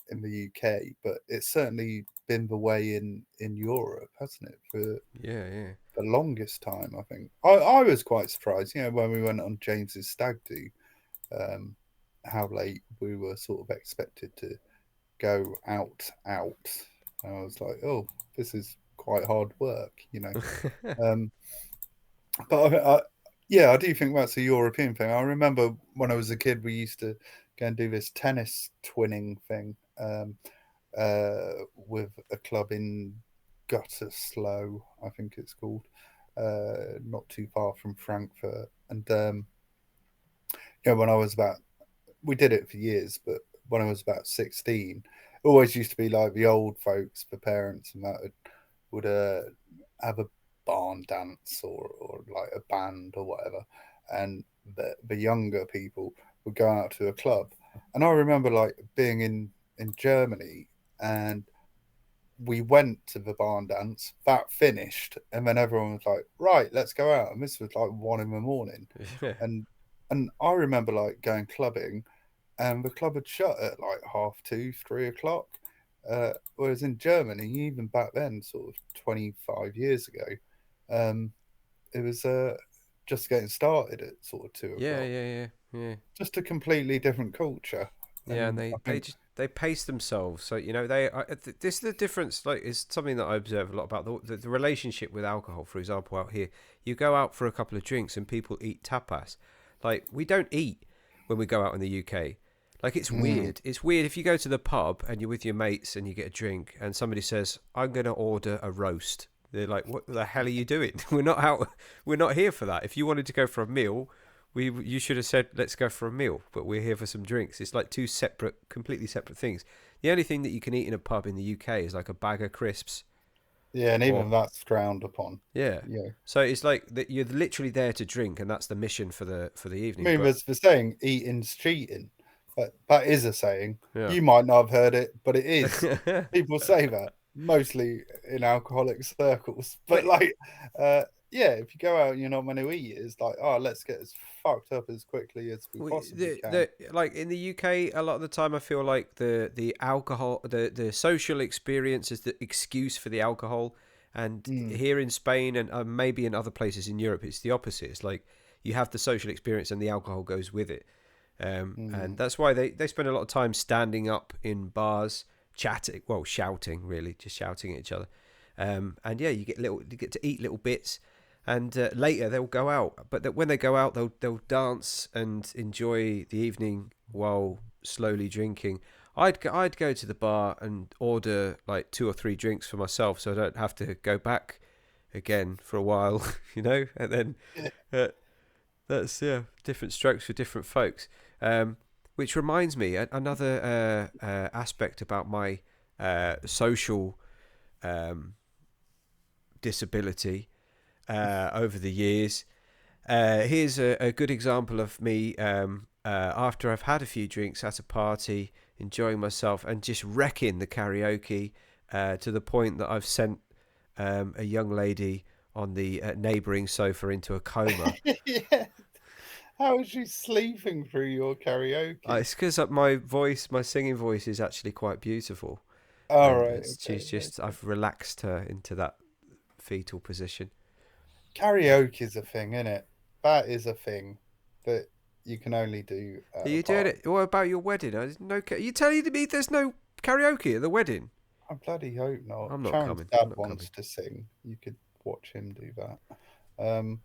[SPEAKER 1] in the UK, but it's certainly been the way in Europe, hasn't it, for
[SPEAKER 2] Yeah, yeah.
[SPEAKER 1] the longest time? I think I was quite surprised, when we went on James's stag do, um, how late we were sort of expected to go out. And I was like, oh, this is quite hard work. Um, but yeah, I do think that's a European thing. I remember when I was a kid, we used to go and do this tennis twinning thing with a club in Gutterslow, I think it's called, not too far from Frankfurt. And when I was about, we did it for years, but when I was about 16, it always used to be like the old folks, the parents, and that would have a barn dance or like a band or whatever, and the younger people would go out to a club. And I remember like being in Germany, and we went to the barn dance that finished, and then everyone was like, right, let's go out. And this was like 1 in the morning,
[SPEAKER 2] Yeah.
[SPEAKER 1] and I remember like going clubbing, and the club had shut at like half two, 3 o'clock. Whereas in Germany, even back then, sort of 25 years ago, um, it was just getting started at sort of two
[SPEAKER 2] Yeah,
[SPEAKER 1] o'clock.
[SPEAKER 2] yeah, yeah, yeah.
[SPEAKER 1] Just a completely different culture.
[SPEAKER 2] Yeah, and
[SPEAKER 1] And I
[SPEAKER 2] they
[SPEAKER 1] think,
[SPEAKER 2] just they pace themselves. So they this is the difference. Like, it's something that I observe a lot about the relationship with alcohol. For example, out here, you go out for a couple of drinks and people eat tapas. Like, we don't eat when we go out in the UK. Like, it's
[SPEAKER 1] mm,
[SPEAKER 2] weird. It's weird if you go to the pub and you're with your mates and you get a drink and somebody says, "I'm going to order a roast." They're like, "What the hell are you doing? We're not out. We're not here for that. If you wanted to go for a meal, you should have said, let's go for a meal, but we're here for some drinks." It's like two separate, completely separate things. The only thing that you can eat in a pub in the UK is like a bag of crisps,
[SPEAKER 1] yeah, and
[SPEAKER 2] or
[SPEAKER 1] even that's frowned upon.
[SPEAKER 2] yeah.
[SPEAKER 1] Yeah.
[SPEAKER 2] So it's like that you're literally there to drink, and that's the mission for the
[SPEAKER 1] I
[SPEAKER 2] evening.
[SPEAKER 1] mean,
[SPEAKER 2] But
[SPEAKER 1] there's the saying, eating's cheating. That is a saying.
[SPEAKER 2] Yeah.
[SPEAKER 1] You might not have heard it, but it is. People say that mostly in alcoholic circles. But
[SPEAKER 2] but
[SPEAKER 1] like, uh, yeah, if you go out and you're not going to eat, it's like, oh, let's get as fucked up as quickly as we possibly can.
[SPEAKER 2] the like in the UK, a lot of the time, I feel like the alcohol, the social experience is the excuse for the alcohol. And
[SPEAKER 1] Mm,
[SPEAKER 2] here in Spain and maybe in other places in Europe, it's the opposite. It's like you have the social experience and the alcohol goes with it. And
[SPEAKER 1] mm.
[SPEAKER 2] that's why they spend a lot of time standing up in bars, chatting, well, shouting, really, just shouting at each other. And yeah, you get to eat little bits, and later they'll go out. But when they go out, they'll dance and enjoy the evening while slowly drinking. I'd go to the bar and order like 2 or 3 drinks for myself, so I don't have to go back again for a while, and then
[SPEAKER 1] Yeah.
[SPEAKER 2] uh, that's yeah, different strokes for different folks. Which reminds me, another aspect about my social um, disability over the years. Here's a good example of me after I've had a few drinks at a party, enjoying myself, and just wrecking the karaoke to the point that I've sent a young lady on the neighbouring sofa into a coma.
[SPEAKER 1] Yeah. How is she sleeping through your karaoke?
[SPEAKER 2] It's because my singing voice is actually quite beautiful,
[SPEAKER 1] All
[SPEAKER 2] and
[SPEAKER 1] right.
[SPEAKER 2] she's
[SPEAKER 1] Okay.
[SPEAKER 2] just I've relaxed her into that fetal position.
[SPEAKER 1] Karaoke is a thing, isn't it? That is a thing that you can only do
[SPEAKER 2] Are
[SPEAKER 1] at a
[SPEAKER 2] you doing
[SPEAKER 1] party.
[SPEAKER 2] it? What about your wedding? No, you telling me there's no karaoke at the wedding?
[SPEAKER 1] I bloody hope not.
[SPEAKER 2] I'm not
[SPEAKER 1] Sharon's
[SPEAKER 2] coming. I'm
[SPEAKER 1] dad
[SPEAKER 2] not coming.
[SPEAKER 1] wants to sing. You could watch him do that. Um,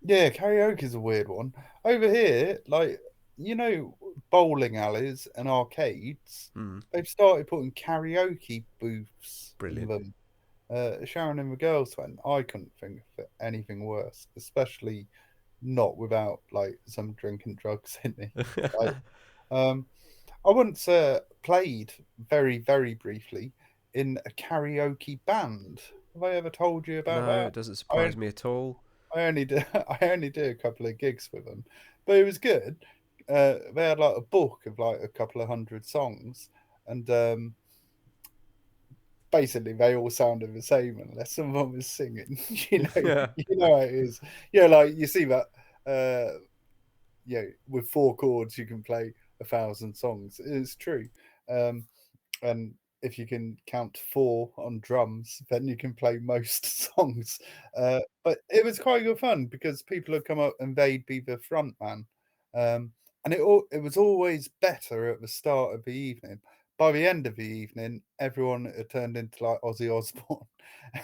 [SPEAKER 1] yeah, karaoke is a weird one. Over here, like, you know, bowling alleys and arcades,
[SPEAKER 2] Hmm.
[SPEAKER 1] they've started putting karaoke booths in
[SPEAKER 2] Brilliant.
[SPEAKER 1] them. Sharon and the girls went. I couldn't think of anything worse, especially not without like some drink and drugs in me. Like, um, I once played very, very briefly in a karaoke band. Have I ever told you about
[SPEAKER 2] No,
[SPEAKER 1] that?
[SPEAKER 2] it doesn't
[SPEAKER 1] I
[SPEAKER 2] surprise me at all.
[SPEAKER 1] I only did I only did a couple of gigs with them, but it was good. They had like a book of like a couple of hundred songs, and basically they all sounded the same unless someone was singing.
[SPEAKER 2] Yeah.
[SPEAKER 1] You know how it is. Yeah, like you see that. With 4 chords you can play 1,000 songs. It's true. Um, and if you can count four on drums, then you can play most songs. But it was quite good fun because people would come up and they'd be the front man. And it was always better at the start of the evening. By the end of the evening, everyone had turned into like Ozzy Osbourne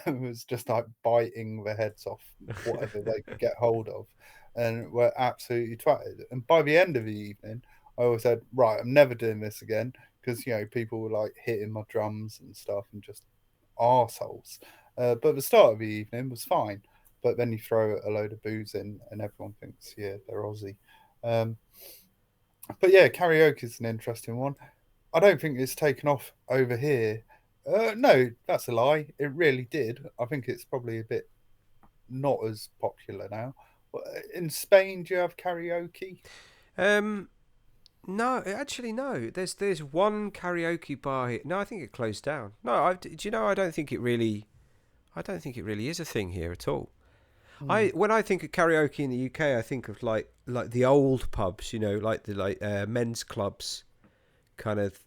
[SPEAKER 1] and was just like biting the heads off whatever they could get hold of and were absolutely twatted. And by the end of the evening, I always said, right, I'm never doing this again because people were like hitting my drums and stuff and just arseholes. But the start of the evening was fine. But then you throw a load of booze in, and everyone thinks, yeah, they're Aussie. Um, but yeah, karaoke is an interesting one. I don't think it's taken off over here. No, that's a lie. It really did. I think it's probably a bit not as popular now. In Spain, do you have karaoke?
[SPEAKER 2] Um. No, actually, no. There's one karaoke bar here. No, I think it closed down. No, do you know? I don't think it really is a thing here at all.
[SPEAKER 1] Hmm.
[SPEAKER 2] When I think of karaoke in the UK, I think of like the old pubs, like the men's clubs, kind of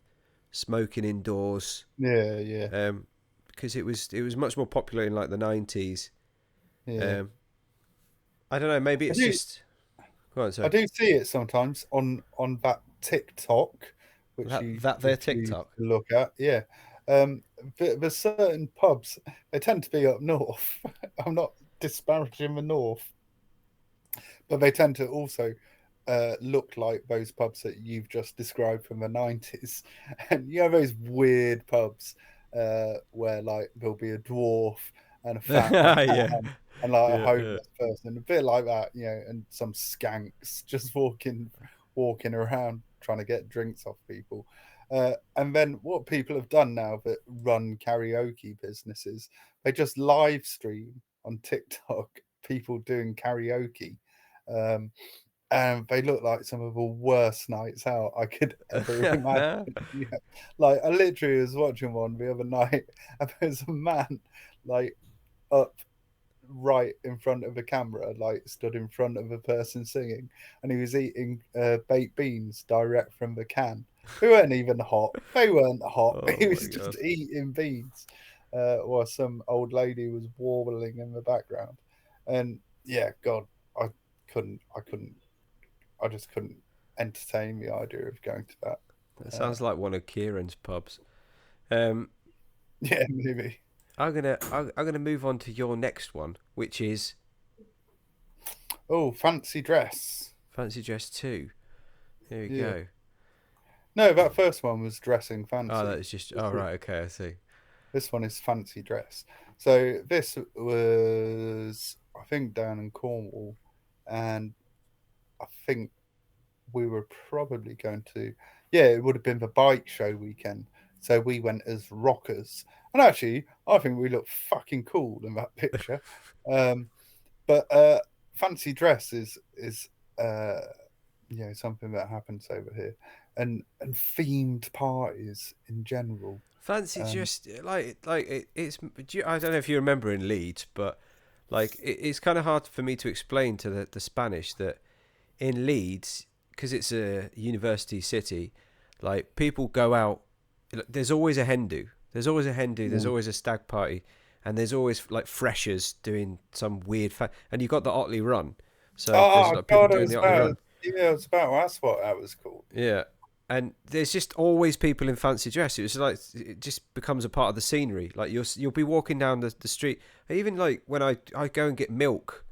[SPEAKER 2] smoking indoors.
[SPEAKER 1] Yeah, yeah,
[SPEAKER 2] Um, because it was much more popular in like the 90s.
[SPEAKER 1] yeah.
[SPEAKER 2] Um, I don't know. Maybe
[SPEAKER 1] I
[SPEAKER 2] it's
[SPEAKER 1] do.
[SPEAKER 2] just. Go on,
[SPEAKER 1] I
[SPEAKER 2] sorry.
[SPEAKER 1] do see it sometimes on that TikTok, which you
[SPEAKER 2] That their
[SPEAKER 1] refuse
[SPEAKER 2] TikTok.
[SPEAKER 1] to look at. Yeah, there's certain pubs. They tend to be up north. I'm not disparaging the north, but they tend to also look like those pubs that you've just described from the 90s. And you have those weird pubs where like there'll be a dwarf and a fat
[SPEAKER 2] Yeah,
[SPEAKER 1] man and like a
[SPEAKER 2] yeah, yeah.
[SPEAKER 1] homeless person, a bit like that, and some skanks just walking around trying to get drinks off people. And then what people have done now that run karaoke businesses, they just live stream on TikTok people doing karaoke. Um, and they look like some of the worst nights out I could ever imagine. Yeah. Like I literally was watching one the other night, and there's a man like up right in front of the camera, like stood in front of a person singing, and he was eating baked beans direct from the can. They weren't even hot. They weren't hot.
[SPEAKER 2] Oh
[SPEAKER 1] He
[SPEAKER 2] my
[SPEAKER 1] was
[SPEAKER 2] god.
[SPEAKER 1] just eating beans, while some old lady was warbling in the background. And yeah, God, I couldn't. I just couldn't entertain the idea of going to that.
[SPEAKER 2] That
[SPEAKER 1] Uh,
[SPEAKER 2] sounds like one of Kieran's pubs. Um,
[SPEAKER 1] yeah, maybe.
[SPEAKER 2] I'm gonna move on to your next one, which is
[SPEAKER 1] Oh, fancy dress.
[SPEAKER 2] Fancy Dress 2. There we
[SPEAKER 1] Yeah.
[SPEAKER 2] go.
[SPEAKER 1] No, that first one was dressing
[SPEAKER 2] Oh, that
[SPEAKER 1] fancy.
[SPEAKER 2] is just. Oh, right. Okay, I see.
[SPEAKER 1] This one is fancy dress. So this was, I think, down in Cornwall, and I think we were probably going to, yeah, it would have been the bike show weekend. So we went as rockers, and actually, I think we looked fucking cool in that picture. Um, but fancy dress is uh, something that happens over here, and themed parties in general.
[SPEAKER 2] Fancy
[SPEAKER 1] Um,
[SPEAKER 2] just it's. I don't know if you remember in Leeds, but like it's kind of hard for me to explain to the Spanish that in Leeds, because it's a university city, like people go out. There's always a hen do. There's always a hen do. There's
[SPEAKER 1] mm.
[SPEAKER 2] always a stag party, and there's always like freshers doing some weird. And you've got the Otley Run, so there's
[SPEAKER 1] Oh
[SPEAKER 2] like people
[SPEAKER 1] God, it
[SPEAKER 2] doing
[SPEAKER 1] was
[SPEAKER 2] the Otley
[SPEAKER 1] about
[SPEAKER 2] Run.
[SPEAKER 1] yeah, it was about that's what that was called.
[SPEAKER 2] Yeah. And there's just always people in fancy dress. It was like it just becomes a part of the scenery. Like you'll be walking down the street. Even like when I go and get milk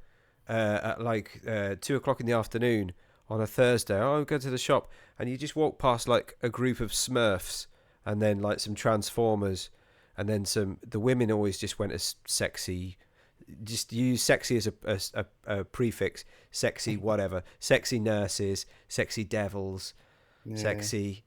[SPEAKER 2] at like 2 o'clock in the afternoon on a Thursday, I'll go to the shop and you just walk past like a group of Smurfs and then like some Transformers and then some. The women always just went as sexy. Just use sexy as a prefix. Sexy whatever. Sexy nurses. Sexy devils.
[SPEAKER 1] Yeah.
[SPEAKER 2] Sexy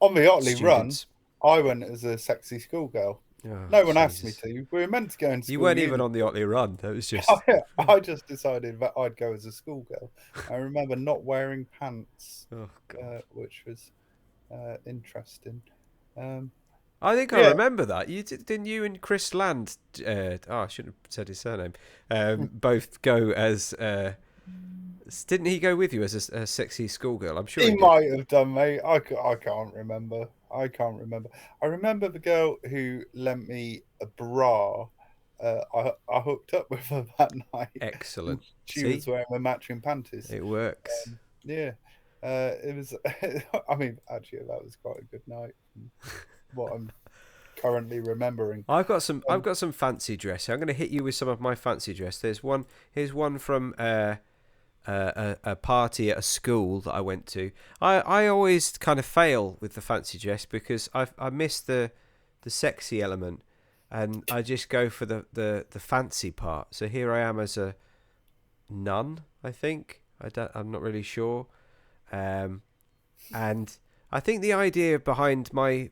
[SPEAKER 1] On the Otley Run,
[SPEAKER 2] students.
[SPEAKER 1] I went as a sexy schoolgirl.
[SPEAKER 2] Oh,
[SPEAKER 1] No one asked me
[SPEAKER 2] Jesus.
[SPEAKER 1] to. We were meant to go in
[SPEAKER 2] You
[SPEAKER 1] school
[SPEAKER 2] weren't even
[SPEAKER 1] uniform.
[SPEAKER 2] on the Otley Run. That was just.
[SPEAKER 1] I just decided that I'd go as a schoolgirl. I remember not wearing pants,
[SPEAKER 2] Oh, God.
[SPEAKER 1] which was interesting. Um,
[SPEAKER 2] I think I
[SPEAKER 1] yeah,
[SPEAKER 2] remember that. Didn't you and Chris Land? I shouldn't have said his surname. Both go as. Didn't he go with you as a sexy schoolgirl? I'm sure
[SPEAKER 1] he
[SPEAKER 2] he did.
[SPEAKER 1] might have done, mate. I can't remember. I can't remember. I remember the girl who lent me a bra. I hooked up with her that night, and
[SPEAKER 2] Excellent.
[SPEAKER 1] she was
[SPEAKER 2] See,
[SPEAKER 1] wearing my matching panties.
[SPEAKER 2] it works.
[SPEAKER 1] Yeah, it was. I mean, actually, that was quite a good night. From what I'm currently remembering.
[SPEAKER 2] I've got some fancy dress. I'm going to hit you with some of my fancy dress. There's one. Here's one from a party at a school that I went to. I always kind of fail with the fancy dress because I miss the sexy element, and I just go for the fancy part. So here I am as a nun. I think I'm not really sure, and I think the idea behind my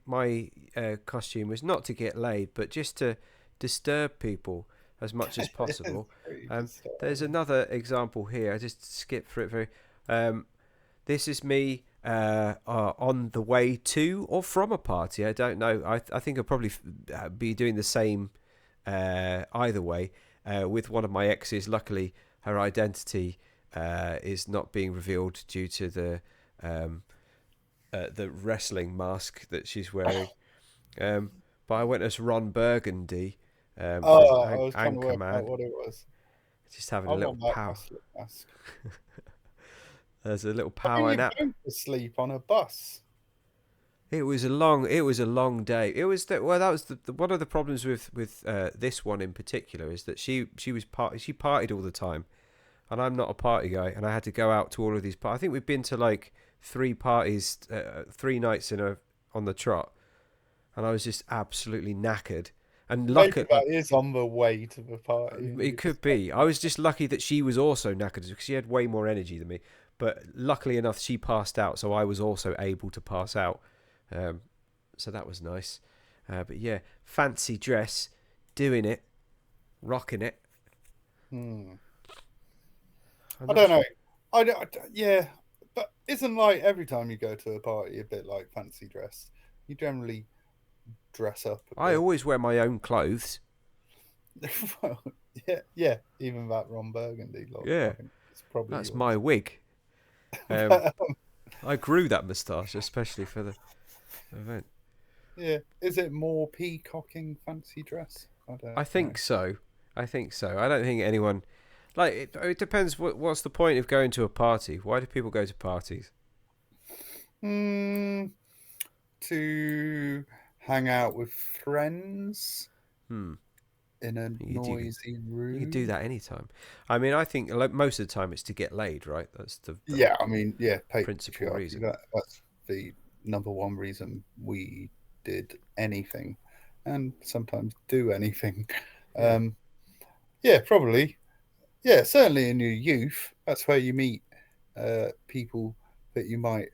[SPEAKER 2] costume was not to get laid, but just to disturb people as much as
[SPEAKER 1] It's
[SPEAKER 2] possible.
[SPEAKER 1] pretty
[SPEAKER 2] Um, there's
[SPEAKER 1] disturbing.
[SPEAKER 2] another example here. I just skipped through it very. This is me on the way to or from a party. I don't know. I think I'll probably be doing the same either way with one of my exes. Luckily, her identity is not being revealed due to the wrestling mask that she's wearing. Um, but I went as Ron Burgundy as
[SPEAKER 1] Oh, I was trying to work out
[SPEAKER 2] Anchorman,
[SPEAKER 1] what it was.
[SPEAKER 2] just having
[SPEAKER 1] I
[SPEAKER 2] a little
[SPEAKER 1] want that
[SPEAKER 2] power.
[SPEAKER 1] wrestling mask.
[SPEAKER 2] There's a little
[SPEAKER 1] I mean,
[SPEAKER 2] power
[SPEAKER 1] you're
[SPEAKER 2] nap.
[SPEAKER 1] going to sleep on a bus.
[SPEAKER 2] It was a long day. It was that was one of the problems with this one in particular is that she partied all the time, and I'm not a party guy, and I had to go out to all of these parties. I think we've been to like 3 parties, 3 nights in a on the trot, and I was just absolutely knackered. And
[SPEAKER 1] Maybe
[SPEAKER 2] lucky,
[SPEAKER 1] that is on the way to the party, and
[SPEAKER 2] it
[SPEAKER 1] you
[SPEAKER 2] could
[SPEAKER 1] just
[SPEAKER 2] be. I was just lucky that she was also knackered because she had way more energy than me. But luckily enough, she passed out, so I was also able to pass out. Um, so that was nice. But yeah, fancy dress, doing it, rocking it.
[SPEAKER 1] hmm.
[SPEAKER 2] I'm
[SPEAKER 1] I
[SPEAKER 2] not
[SPEAKER 1] don't know.
[SPEAKER 2] sure.
[SPEAKER 1] Yeah, but isn't like every time you go to a party a bit like fancy dress? You generally dress up a
[SPEAKER 2] I
[SPEAKER 1] bit.
[SPEAKER 2] always wear my own clothes.
[SPEAKER 1] Well, yeah, yeah. Even that Ron Burgundy look, I
[SPEAKER 2] Yeah,
[SPEAKER 1] think it's probably
[SPEAKER 2] that's my
[SPEAKER 1] yours.
[SPEAKER 2] wig. Um,
[SPEAKER 1] But,
[SPEAKER 2] I grew that moustache especially for the event.
[SPEAKER 1] yeah, is it more peacocking fancy dress? I
[SPEAKER 2] I
[SPEAKER 1] don't know.
[SPEAKER 2] think so. I think so. I don't think anyone like it depends. What's the point of going to a party? Why do people go to parties?
[SPEAKER 1] Hmm, to hang out with friends
[SPEAKER 2] Hmm.
[SPEAKER 1] in a
[SPEAKER 2] You do
[SPEAKER 1] noisy
[SPEAKER 2] you can do
[SPEAKER 1] room.
[SPEAKER 2] that anytime. I mean, I think like, most of the time it's to get laid, right? That's the
[SPEAKER 1] Yeah, I mean, yeah,
[SPEAKER 2] principal
[SPEAKER 1] patriarchy.
[SPEAKER 2] reason.
[SPEAKER 1] That's the number one reason we did anything, and sometimes do anything.
[SPEAKER 2] Yeah.
[SPEAKER 1] Um, yeah, probably. Yeah, certainly in your youth, that's where you meet people that you might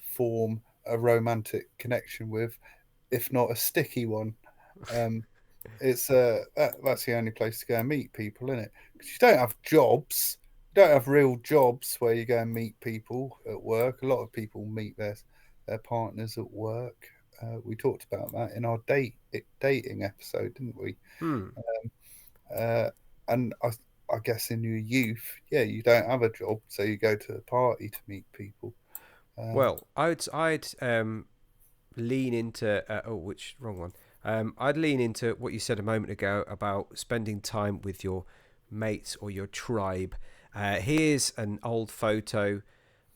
[SPEAKER 1] form a romantic connection with, if not a sticky one. Um, that's the only place to go and meet people, isn't it? Because you don't have jobs, you don't have real jobs where you go and meet people at work. A lot of people meet their partners at work. We talked about that in our dating episode, didn't we?
[SPEAKER 2] Hmm.
[SPEAKER 1] Uh, and I guess in your youth, yeah, you don't have a job, so you go to a party to meet people. Um,
[SPEAKER 2] Well, I'd lean into oh, which wrong one. I'd lean into what you said a moment ago about spending time with your mates or your tribe. Here's an old photo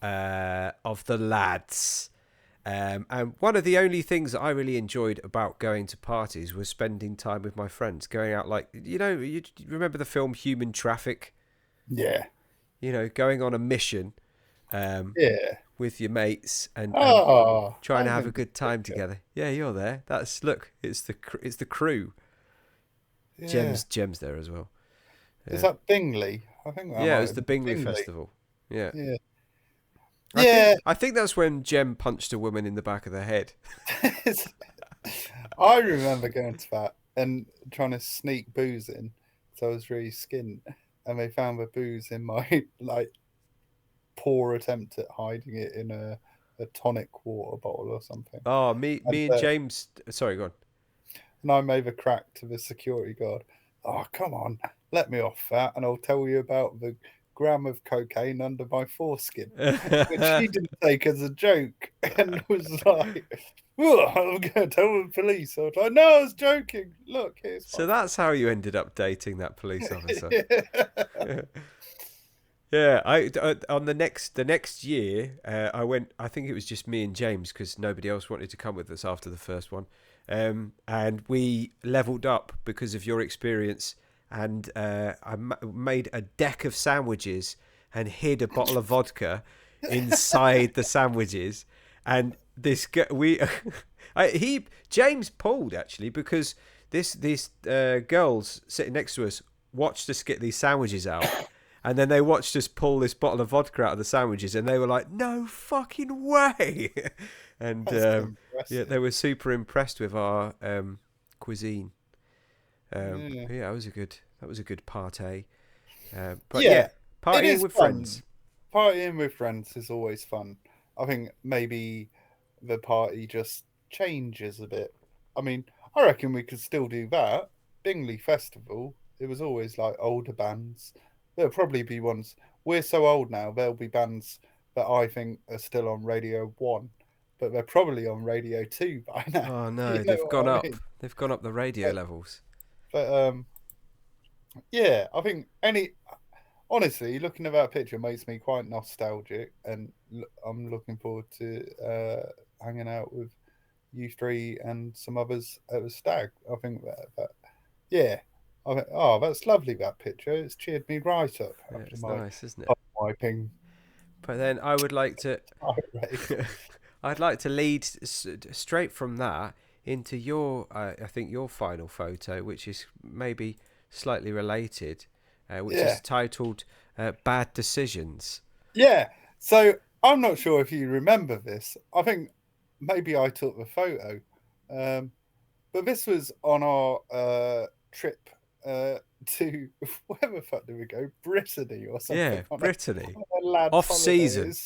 [SPEAKER 2] of the lads. And one of the only things that I really enjoyed about going to parties was spending time with my friends, going out like you remember the film Human Traffic?
[SPEAKER 1] yeah,
[SPEAKER 2] Going on a mission um,
[SPEAKER 1] yeah.
[SPEAKER 2] with your mates and
[SPEAKER 1] Oh,
[SPEAKER 2] trying to
[SPEAKER 1] I'm
[SPEAKER 2] have
[SPEAKER 1] in
[SPEAKER 2] a
[SPEAKER 1] the
[SPEAKER 2] good time
[SPEAKER 1] picture.
[SPEAKER 2] together. Yeah, you're there. That's look, it's the crew.
[SPEAKER 1] Yeah.
[SPEAKER 2] Gems there as well.
[SPEAKER 1] Is
[SPEAKER 2] Yeah,
[SPEAKER 1] that Bingley? I think that
[SPEAKER 2] yeah. It
[SPEAKER 1] might
[SPEAKER 2] was
[SPEAKER 1] have
[SPEAKER 2] the
[SPEAKER 1] been
[SPEAKER 2] Bingley
[SPEAKER 1] Bingley.
[SPEAKER 2] Festival. Yeah,
[SPEAKER 1] Yeah.
[SPEAKER 2] I think
[SPEAKER 1] Yeah.
[SPEAKER 2] I think that's when Jem punched a woman in the back of the head.
[SPEAKER 1] I remember going to that and trying to sneak booze in. So I was really skint. And they found the booze in my like poor attempt at hiding it in a tonic water bottle or something.
[SPEAKER 2] Oh,
[SPEAKER 1] And,
[SPEAKER 2] me and James. Sorry, go on.
[SPEAKER 1] and I made a crack to the security guard. Oh, come on, let me off that, and I'll tell you about the gram of cocaine under my foreskin, which he didn't take as a joke and was like, "Oh, I'm going to tell the police." I was like, "No, I was joking. Look, here's my
[SPEAKER 2] So that's how you ended up dating that police officer.
[SPEAKER 1] phone."
[SPEAKER 2] Yeah, I on the next year, I went. I think it was just me and James because nobody else wanted to come with us after the first one, and we leveled up because of your experience. And made a deck of sandwiches and hid a bottle of vodka inside the sandwiches. And we, he James pulled actually because these girls sitting next to us watched us get these sandwiches out and then they watched us pull this bottle of vodka out of the sandwiches, and they were like, "No fucking way!" and
[SPEAKER 1] That's
[SPEAKER 2] yeah,
[SPEAKER 1] impressive.
[SPEAKER 2] they were super impressed with our cuisine.
[SPEAKER 1] Yeah.
[SPEAKER 2] Yeah, that was a good party. But yeah,
[SPEAKER 1] Yeah, it
[SPEAKER 2] partying
[SPEAKER 1] is
[SPEAKER 2] with
[SPEAKER 1] fun.
[SPEAKER 2] friends.
[SPEAKER 1] Partying with friends is always fun. I think maybe the party just changes a bit. I mean, I reckon we could still do that. Bingley Festival, it was always like older bands. There'll probably be ones. We're so old now, there'll be bands that I think are still on Radio 1, but they're probably on Radio 2 by now.
[SPEAKER 2] Oh
[SPEAKER 1] You
[SPEAKER 2] no,
[SPEAKER 1] know
[SPEAKER 2] they've gone
[SPEAKER 1] what I
[SPEAKER 2] up.
[SPEAKER 1] mean?
[SPEAKER 2] They've gone up the radio
[SPEAKER 1] But,
[SPEAKER 2] levels.
[SPEAKER 1] but yeah, I think any honestly, looking at that picture makes me quite nostalgic, and I'm looking forward to hanging out with you three and some others at the stag. I think that yeah, oh, that's lovely. That picture, it's cheered me right up
[SPEAKER 2] Yeah,
[SPEAKER 1] after
[SPEAKER 2] it's
[SPEAKER 1] my
[SPEAKER 2] nice, isn't it?
[SPEAKER 1] butt wiping
[SPEAKER 2] But then I would like to
[SPEAKER 1] tirade.
[SPEAKER 2] I'd like to lead straight from that into I think your final photo, which is maybe slightly related, which
[SPEAKER 1] Yeah,
[SPEAKER 2] is titled "Bad Decisions."
[SPEAKER 1] yeah. So I'm not sure if you remember this. I think maybe I took the photo. But this was on our trip. to where the fuck did we go? Brittany or something
[SPEAKER 2] Yeah,
[SPEAKER 1] on
[SPEAKER 2] Brittany.
[SPEAKER 1] a lad's
[SPEAKER 2] Off
[SPEAKER 1] holiday.
[SPEAKER 2] season.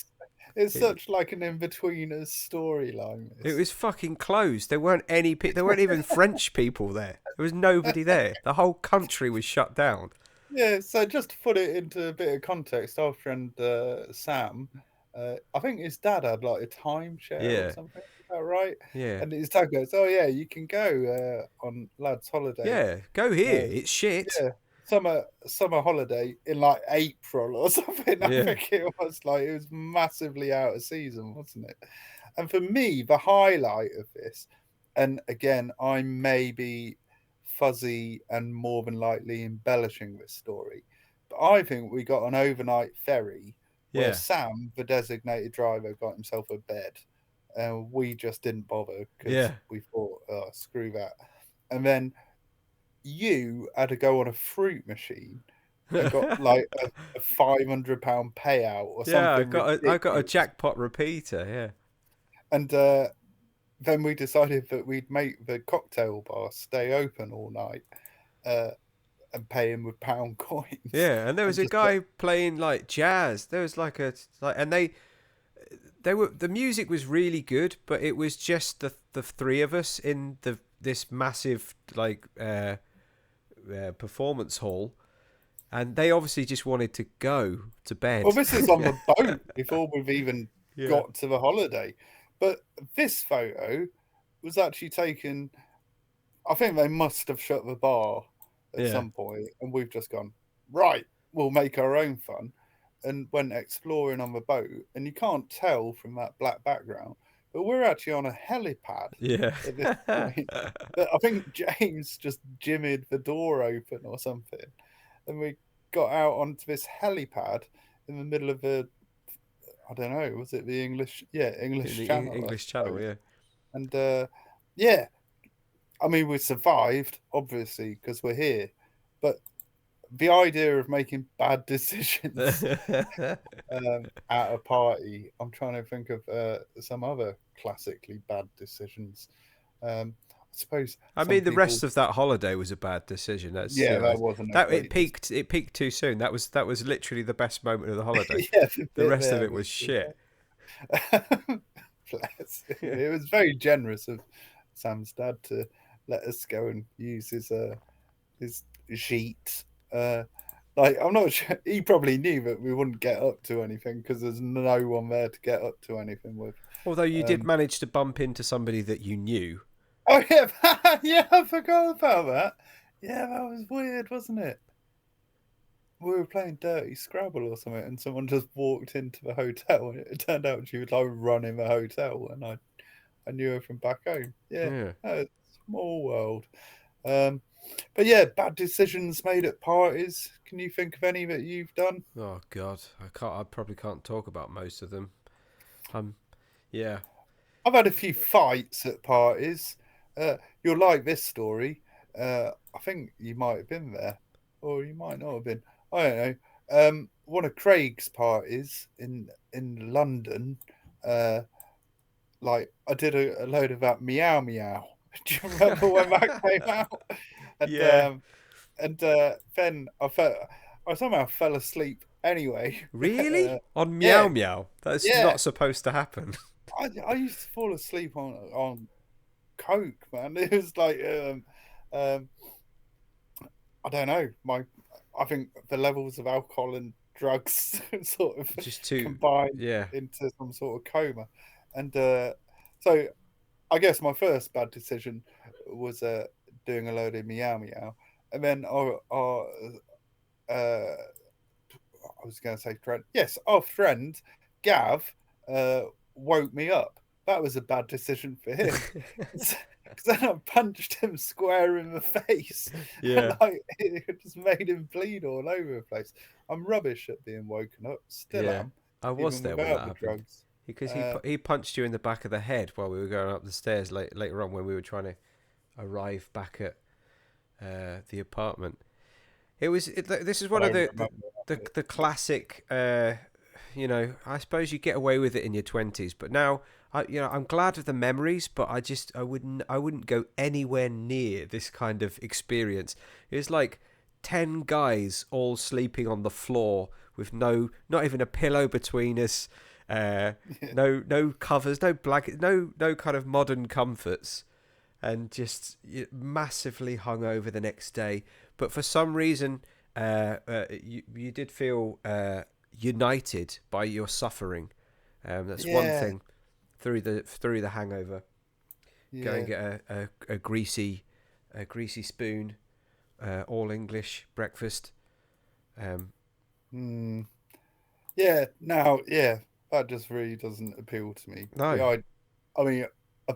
[SPEAKER 1] It's
[SPEAKER 2] It,
[SPEAKER 1] such like an in-betweeners storyline.
[SPEAKER 2] it
[SPEAKER 1] This.
[SPEAKER 2] was fucking closed. There weren't any. There weren't even French people there. There was nobody there. The whole country was shut down.
[SPEAKER 1] Yeah, so just to put it into a bit of context, our friend Sam, I think his dad had like a timeshare or
[SPEAKER 2] Yeah,
[SPEAKER 1] something. Is that right?
[SPEAKER 2] yeah,
[SPEAKER 1] And his dad goes, "Oh yeah, you can go on lads' holiday.
[SPEAKER 2] yeah. Go here.
[SPEAKER 1] Uh,
[SPEAKER 2] It's shit.
[SPEAKER 1] yeah, summer holiday in like April or something." I
[SPEAKER 2] Yeah,
[SPEAKER 1] think it was massively out of season, wasn't it? And for me, the highlight of this, and again, I may be fuzzy and more than likely embellishing this story, but I think we got an overnight ferry where
[SPEAKER 2] yeah,
[SPEAKER 1] Sam, the designated driver, got himself a bed, and we just didn't bother because
[SPEAKER 2] yeah.
[SPEAKER 1] we thought, oh, screw that. And then you had to go on a fruit machine and got like a £500 payout or
[SPEAKER 2] Yeah,
[SPEAKER 1] something
[SPEAKER 2] I got a
[SPEAKER 1] ridiculous.
[SPEAKER 2] jackpot repeater. Yeah.
[SPEAKER 1] And then we decided that we'd make the cocktail bar stay open all night uh, and pay him with pound coins
[SPEAKER 2] Yeah, and there was
[SPEAKER 1] and
[SPEAKER 2] a
[SPEAKER 1] just get.
[SPEAKER 2] guy playing like jazz. There was like and they were the music was really good, but it was just the three of us in this massive performance hall, and they obviously just wanted to go to
[SPEAKER 1] Well,
[SPEAKER 2] bed.
[SPEAKER 1] this is on the boat before we've even
[SPEAKER 2] Yeah,
[SPEAKER 1] got to the holiday. But this photo was actually taken. I think they must have shut the bar at
[SPEAKER 2] yeah,
[SPEAKER 1] some point, and we've just gone, right, we'll make our own fun, and went exploring on the boat. And you can't tell from that black background, but we're actually on a helipad
[SPEAKER 2] yeah.
[SPEAKER 1] at this point. But I think James just jimmied the door open or something, and we got out onto this helipad in the middle of the, I don't know, was it the English? Yeah,
[SPEAKER 2] In
[SPEAKER 1] English
[SPEAKER 2] the
[SPEAKER 1] Channel, I
[SPEAKER 2] English Channel.
[SPEAKER 1] suppose.
[SPEAKER 2] Yeah.
[SPEAKER 1] And yeah, I mean, we survived, obviously, because we're here. But the idea of making bad decisions at a party, I'm trying to think of some other classically bad decisions. I suppose
[SPEAKER 2] I
[SPEAKER 1] some
[SPEAKER 2] mean, the
[SPEAKER 1] people,
[SPEAKER 2] rest of that holiday was a bad decision. That's
[SPEAKER 1] yeah, that wasn't a
[SPEAKER 2] that
[SPEAKER 1] great decision.
[SPEAKER 2] it peaked too soon. That was literally the best moment of the holiday.
[SPEAKER 1] Yeah, the
[SPEAKER 2] The
[SPEAKER 1] bit
[SPEAKER 2] rest of
[SPEAKER 1] there
[SPEAKER 2] it
[SPEAKER 1] was
[SPEAKER 2] was shit.
[SPEAKER 1] bless him. It was very generous of Sam's dad to let us go and use his sheet. Like I'm not sure he probably knew that we wouldn't get up to anything because there's no one there to get up to anything with.
[SPEAKER 2] Although you did
[SPEAKER 1] Um,
[SPEAKER 2] manage to bump into somebody that you knew.
[SPEAKER 1] oh yeah, yeah, I forgot about that. Yeah, that was weird, wasn't it? We were playing Dirty Scrabble or something, and someone just walked into the hotel, and it turned out she was like running the hotel, and I knew her from back home. Yeah,
[SPEAKER 2] Yeah.
[SPEAKER 1] small world. Um, but yeah, bad decisions made at parties. Can you think of any that you've done?
[SPEAKER 2] Oh God, I can't. I probably can't talk about most of them. Um. Yeah.
[SPEAKER 1] I've had a few fights at parties. You'll like this story. I think you might have been there, or you might not have been. I don't know. One of Craig's parties in London. Uh, like I did a load of that meow meow. Do you remember when that came out? And
[SPEAKER 2] Yeah.
[SPEAKER 1] then I somehow fell asleep anyway.
[SPEAKER 2] Really? On
[SPEAKER 1] Yeah,
[SPEAKER 2] Meow Meow? That's
[SPEAKER 1] yeah.
[SPEAKER 2] not supposed to happen.
[SPEAKER 1] I used to fall asleep on coke, man. It was like um, I don't know. I think the levels of alcohol and drugs sort of
[SPEAKER 2] Just too.
[SPEAKER 1] combined
[SPEAKER 2] Yeah.
[SPEAKER 1] into some sort of coma, and so I guess my first bad decision was doing a load of meow meow, and then uh, I was going to say friend. Yes, our friend Gav uh, woke me up. That was a bad decision for him. Because then I punched him square in the face, and
[SPEAKER 2] Yeah.
[SPEAKER 1] like it just made him bleed all over the place. I'm rubbish at being woken up. Still
[SPEAKER 2] Yeah.
[SPEAKER 1] am,
[SPEAKER 2] I was
[SPEAKER 1] even
[SPEAKER 2] there when
[SPEAKER 1] without
[SPEAKER 2] that
[SPEAKER 1] the
[SPEAKER 2] happened.
[SPEAKER 1] drugs.
[SPEAKER 2] Because
[SPEAKER 1] Uh,
[SPEAKER 2] he punched you in the back of the head while we were going up the stairs later on when we were trying to arrive back at the apartment. This is
[SPEAKER 1] I
[SPEAKER 2] one of
[SPEAKER 1] don't remember that bit.
[SPEAKER 2] the classic. I suppose you get away with it in your 20s, but now I'm glad of the memories, but I wouldn't go anywhere near this kind of experience. It's like 10 guys all sleeping on the floor with not even a pillow between us, uh,
[SPEAKER 1] Yeah.
[SPEAKER 2] no covers, no blanket, no kind of modern comforts, and just massively hungover the next day. But for some reason, you did feel united by your suffering. That's one
[SPEAKER 1] Yeah.
[SPEAKER 2] thing through the hangover. Go and
[SPEAKER 1] Yeah.
[SPEAKER 2] get a greasy spoon, all English breakfast. Um,
[SPEAKER 1] Mm. Yeah. Now, yeah, that just really doesn't appeal to me.
[SPEAKER 2] no,
[SPEAKER 1] I mean,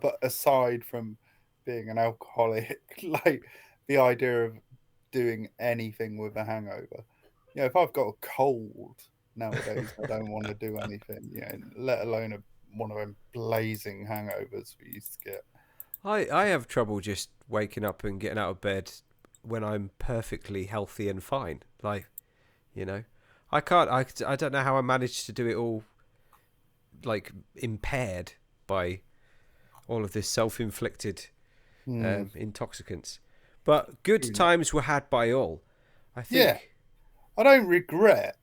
[SPEAKER 1] but aside from being an alcoholic, like the idea of doing anything with a hangover. If I've got a cold nowadays, I don't want to do anything. Let alone one of them blazing hangovers we used to get.
[SPEAKER 2] I have trouble just waking up and getting out of bed when I'm perfectly healthy and fine. Like, you know, I can't. I don't know how I managed to do it all like impaired by all of this self-inflicted
[SPEAKER 1] Hmm.
[SPEAKER 2] intoxicants. But good times were had by all. I
[SPEAKER 1] Yeah,
[SPEAKER 2] think
[SPEAKER 1] I don't regret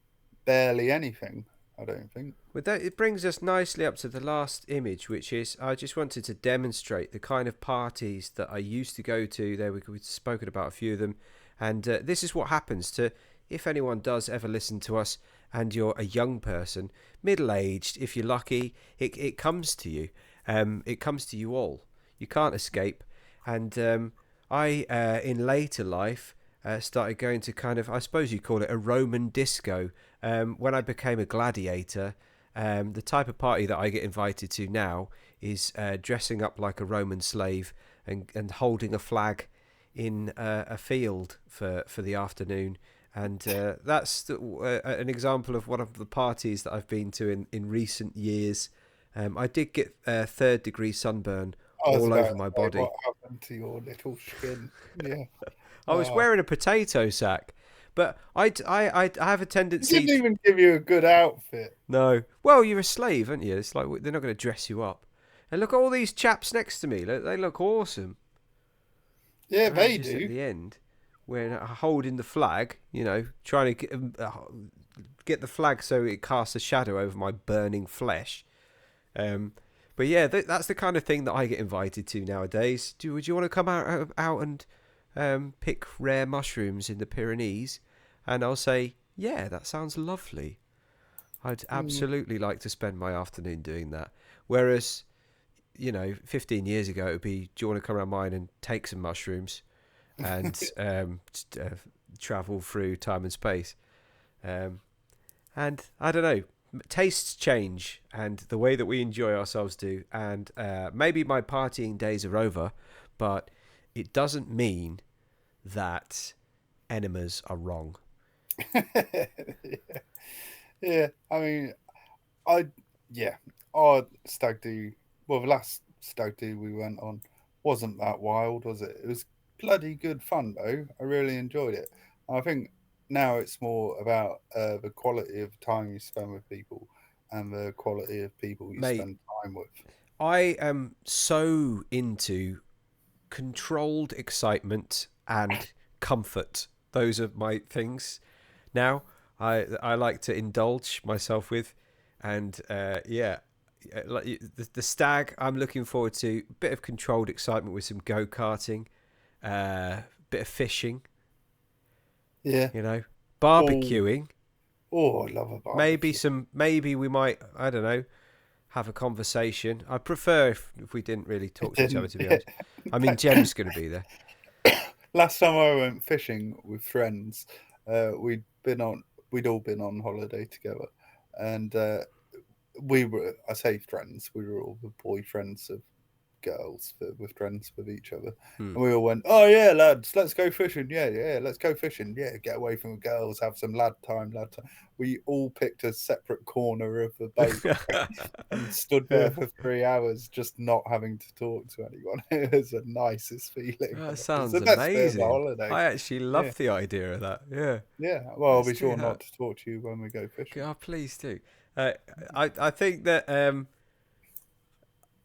[SPEAKER 1] barely anything. I don't think.
[SPEAKER 2] with that, it brings us nicely up to the last image, which is I just wanted to demonstrate the kind of parties that I used to go to. We've spoken about a few of them, and this is what happens to if anyone does ever listen to us, and you're a young person, middle-aged, if you're lucky, it comes to you. It comes to you all. You can't escape. And I, in later life, started going to kind of, I suppose you call it a Roman disco. When I became a gladiator, the type of party that I get invited to now is dressing up like a Roman slave and holding a flag in a field for the afternoon. And that's an example of one of the parties that I've been to in recent years. I did get third-degree sunburn
[SPEAKER 1] I was
[SPEAKER 2] all
[SPEAKER 1] about
[SPEAKER 2] over
[SPEAKER 1] to
[SPEAKER 2] my
[SPEAKER 1] say,
[SPEAKER 2] body.
[SPEAKER 1] what happened to your little skin? Yeah.
[SPEAKER 2] I was
[SPEAKER 1] Oh,
[SPEAKER 2] wearing a potato sack, but I have a
[SPEAKER 1] it
[SPEAKER 2] tendency
[SPEAKER 1] didn't
[SPEAKER 2] to...
[SPEAKER 1] even give you a good outfit.
[SPEAKER 2] No. Well, you're a slave, aren't you? It's like they're not going to dress you up. And look at all these chaps next to me. They look awesome.
[SPEAKER 1] Yeah,
[SPEAKER 2] And I'm
[SPEAKER 1] they
[SPEAKER 2] just at
[SPEAKER 1] do.
[SPEAKER 2] the end, when holding the flag, trying to get the flag so it casts a shadow over my burning flesh. Um, but yeah, that's the kind of thing that I get invited to nowadays. Would you want to come out and pick rare mushrooms in the Pyrenees? And I'll say, yeah, that sounds lovely. I'd
[SPEAKER 1] Mm.
[SPEAKER 2] absolutely like to spend my afternoon doing that. Whereas, 15 years ago, it would be, do you want to come around mine and take some mushrooms and travel through time and space? Um, and I don't know, tastes change and the way that we enjoy ourselves do. And maybe my partying days are over, but it doesn't mean that enemas are wrong.
[SPEAKER 1] Yeah. Yeah, I mean, I yeah, our stag do. Well, the last stag do we went on wasn't that wild, was it? It was bloody good fun though. I really enjoyed it. I think now it's more about the quality of time you spend with people and the quality of people you
[SPEAKER 2] Mate,
[SPEAKER 1] spend time with.
[SPEAKER 2] I am so into controlled excitement and comfort. Those are my things now. I like to indulge myself with, and yeah, like the stag. I'm looking forward to a bit of controlled excitement with some go karting, bit of fishing,
[SPEAKER 1] Yeah. Oh,
[SPEAKER 2] barbecuing.
[SPEAKER 1] oh, I love a barbecue.
[SPEAKER 2] Maybe we might, I don't know, have a conversation. I prefer if we didn't really
[SPEAKER 1] It
[SPEAKER 2] talk to each other,
[SPEAKER 1] didn't.
[SPEAKER 2] to be honest. I mean, Jem's going to be there.
[SPEAKER 1] Last time I went fishing with friends, we'd all been on holiday together, and we were, I say friends, we were all the boyfriends of girls that were friends with each other.
[SPEAKER 2] Hmm.
[SPEAKER 1] And we all went, oh yeah, lads, let's go fishing. Yeah, yeah, let's go fishing. Yeah, get away from the girls, have some lad time, lad time. We all picked a separate corner of the boat and stood
[SPEAKER 2] Yeah.
[SPEAKER 1] there for 3 hours just not having to talk to anyone. It was the nicest feeling.
[SPEAKER 2] That
[SPEAKER 1] It's
[SPEAKER 2] sounds
[SPEAKER 1] the best bit of a
[SPEAKER 2] amazing.
[SPEAKER 1] holiday.
[SPEAKER 2] I actually
[SPEAKER 1] Yeah.
[SPEAKER 2] love the idea of that. Yeah,
[SPEAKER 1] Yeah. Well, I'll
[SPEAKER 2] let's
[SPEAKER 1] be
[SPEAKER 2] do
[SPEAKER 1] sure
[SPEAKER 2] that.
[SPEAKER 1] not to talk to you when we go fishing.
[SPEAKER 2] Oh, please do. Uh, I think that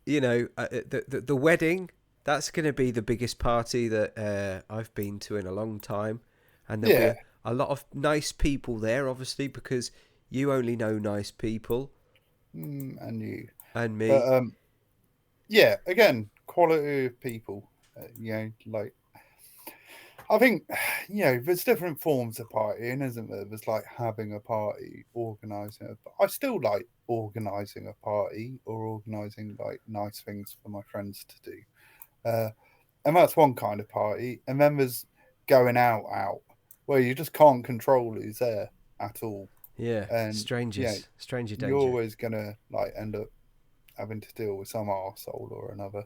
[SPEAKER 2] the wedding, that's going to be the biggest party that I've been to in a long time. and there'll be
[SPEAKER 1] Yeah,
[SPEAKER 2] a lot of nice people there, obviously, because you only know nice people,
[SPEAKER 1] and you.
[SPEAKER 2] and
[SPEAKER 1] But
[SPEAKER 2] me.
[SPEAKER 1] yeah, again, quality of people. Like I think, there's different forms of partying, isn't there? There's like having a party, organising it. But I still like organising a party or organising like nice things for my friends to do. Uh, and that's one kind of party. And then there's going out, where you just can't control who's there at all.
[SPEAKER 2] Yeah,
[SPEAKER 1] And
[SPEAKER 2] strangers, stranger
[SPEAKER 1] you're
[SPEAKER 2] danger.
[SPEAKER 1] always gonna like end up having to deal with some arsehole or another.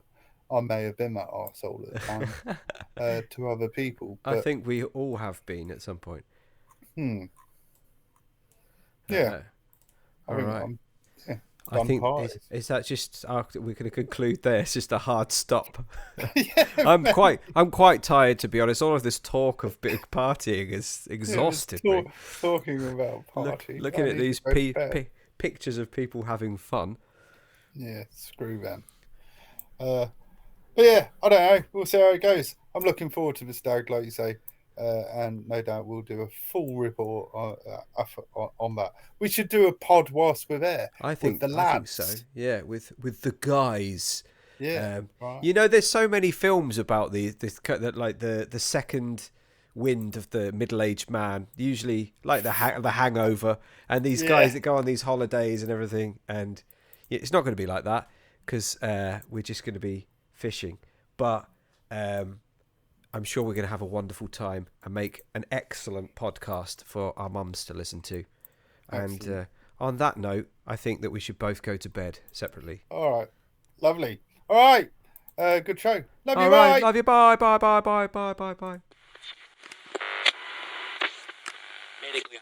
[SPEAKER 1] I may have been that arsehole at times to other people,
[SPEAKER 2] I
[SPEAKER 1] but
[SPEAKER 2] think we all have been at some point.
[SPEAKER 1] hmm, yeah,
[SPEAKER 2] Uh,
[SPEAKER 1] I
[SPEAKER 2] all
[SPEAKER 1] think
[SPEAKER 2] right.
[SPEAKER 1] I'm yeah,
[SPEAKER 2] I
[SPEAKER 1] done
[SPEAKER 2] think
[SPEAKER 1] parties.
[SPEAKER 2] is that just we're going to conclude there. It's just a hard stop.
[SPEAKER 1] Yeah,
[SPEAKER 2] I'm quite tired, to be honest. All of this talk of big partying has
[SPEAKER 1] yeah, just
[SPEAKER 2] exhausted me.
[SPEAKER 1] talking about party. I
[SPEAKER 2] Looking at
[SPEAKER 1] need to
[SPEAKER 2] these
[SPEAKER 1] go to bed.
[SPEAKER 2] pictures of people having fun.
[SPEAKER 1] Yeah, screw them. Uh, but yeah, I don't know. We'll see how it goes. I'm looking forward to the stag, like you say, and no doubt we'll do a full report on that. We should do a pod whilst we're there with the
[SPEAKER 2] I think so.
[SPEAKER 1] lads.
[SPEAKER 2] Yeah, with the guys.
[SPEAKER 1] Yeah, right.
[SPEAKER 2] There's so many films about that, like the second wind of the middle-aged man. Usually, like the Hangover, and these guys
[SPEAKER 1] Yeah,
[SPEAKER 2] that go on these holidays and everything. And yeah, it's not going to be like that because we're just going to be fishing. But I'm sure we're going to have a wonderful time and make an excellent podcast for our mums to listen to. And
[SPEAKER 1] excellent.
[SPEAKER 2] on that note, I think that we should both go to bed separately.
[SPEAKER 1] All right, lovely. All right, good show. Love
[SPEAKER 2] All
[SPEAKER 1] you.
[SPEAKER 2] right.
[SPEAKER 1] Bye.
[SPEAKER 2] Love you. Bye. Bye. Bye. Bye. Bye. Bye. Bye.
[SPEAKER 3] Medically